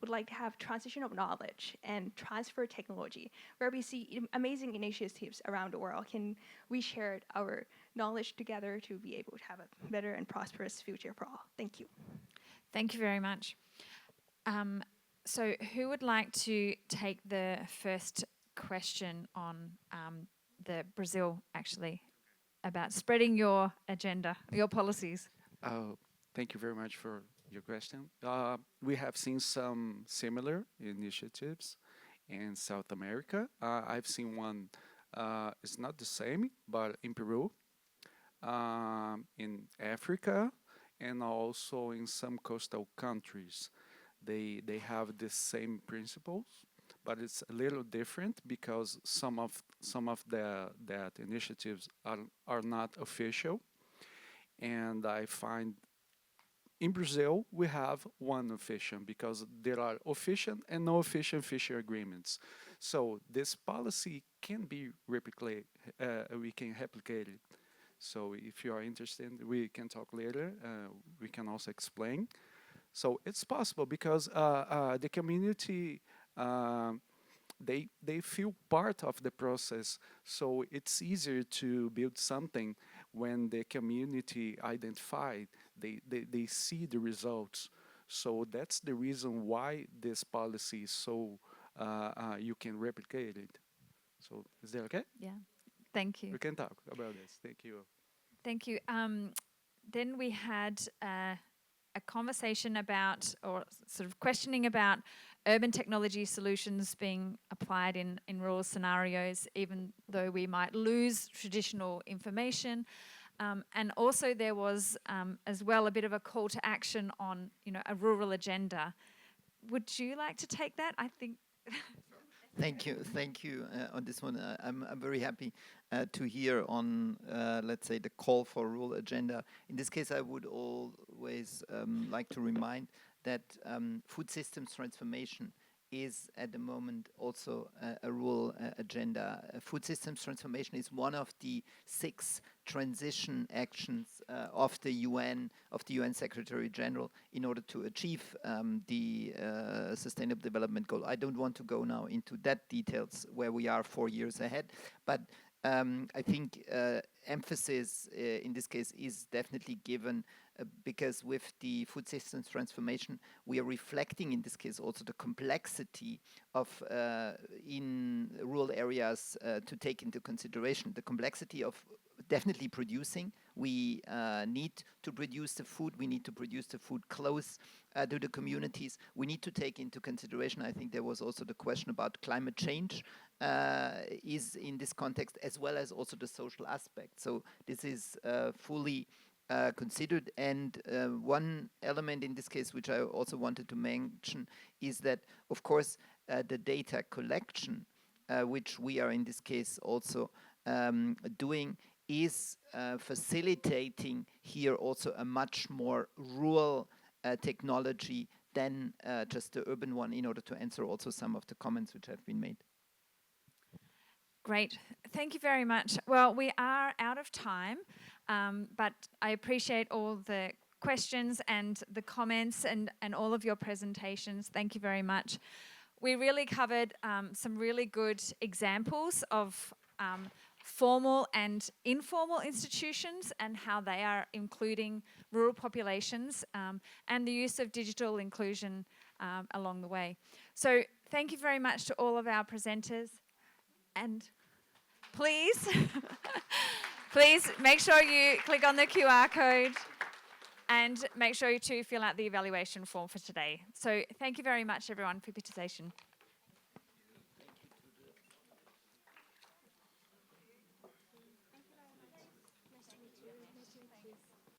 would like to have transition of knowledge and transfer technology, where we see amazing initiatives around the world. Can we share our knowledge together to be able to have a better and prosperous future for all? Thank you. Thank you very much. So who would like to take the first question on the Brazil, actually, about spreading your agenda, your policies? Thank you very much for your question. We have seen some similar initiatives in South America. I've seen one, it's not the same, but in Peru, in Africa, and also in some coastal countries. They have the same principles, but it's a little different because some of that initiatives are not official. And I find in Brazil we have one official, because there are official and no official fishery agreements. So this policy can be replicated. We can replicate it. So if you are interested, we can talk later. We can also explain. So it's possible because the community, they feel part of the process. So it's easier to build something when the community identified, they see the results. So that's the reason why this policy is so, you can replicate it. So is that okay? Yeah, thank you. We can talk about this. Thank you. Thank you. Then we had a conversation about, or sort of questioning about, urban technology solutions being applied in rural scenarios, even though we might lose traditional information. And also there was as well a bit of a call to action on, a rural agenda. Would you like to take that? I think. Thank you on this one. I'm very happy to hear on, let's say, the call for rural agenda. In this case, I would always like to remind that food systems transformation is at the moment also a rural agenda. Food systems transformation is one of the 6 transition actions of the UN Secretary General in order to achieve the Sustainable Development Goal. I don't want to go now into that details where we are 4 years ahead, but I think emphasis in this case is definitely given because with the food systems transformation, we are reflecting in this case also the complexity of in rural areas to take into consideration the complexity of definitely producing. We need to produce the food. We need to produce the food close to the communities. We need to take into consideration, I think there was also the question about climate change is in this context, as well as also the social aspect. So this is fully considered. And one element in this case, which I also wanted to mention, is that, of course, the data collection, which we are in this case also doing, is facilitating here also a much more rural technology than just the urban one, in order to answer also some of the comments which have been made. Great. Thank you very much. Well, we are out of time, but I appreciate all the questions and the comments and all of your presentations. Thank you very much. We really covered some really good examples of formal and informal institutions and how they are including rural populations and the use of digital inclusion along the way. So thank you very much to all of our presenters. And please, please make sure you click on the QR code and make sure you to fill out the evaluation form for today. So thank you very much, everyone, for your participation. Nice to meet you.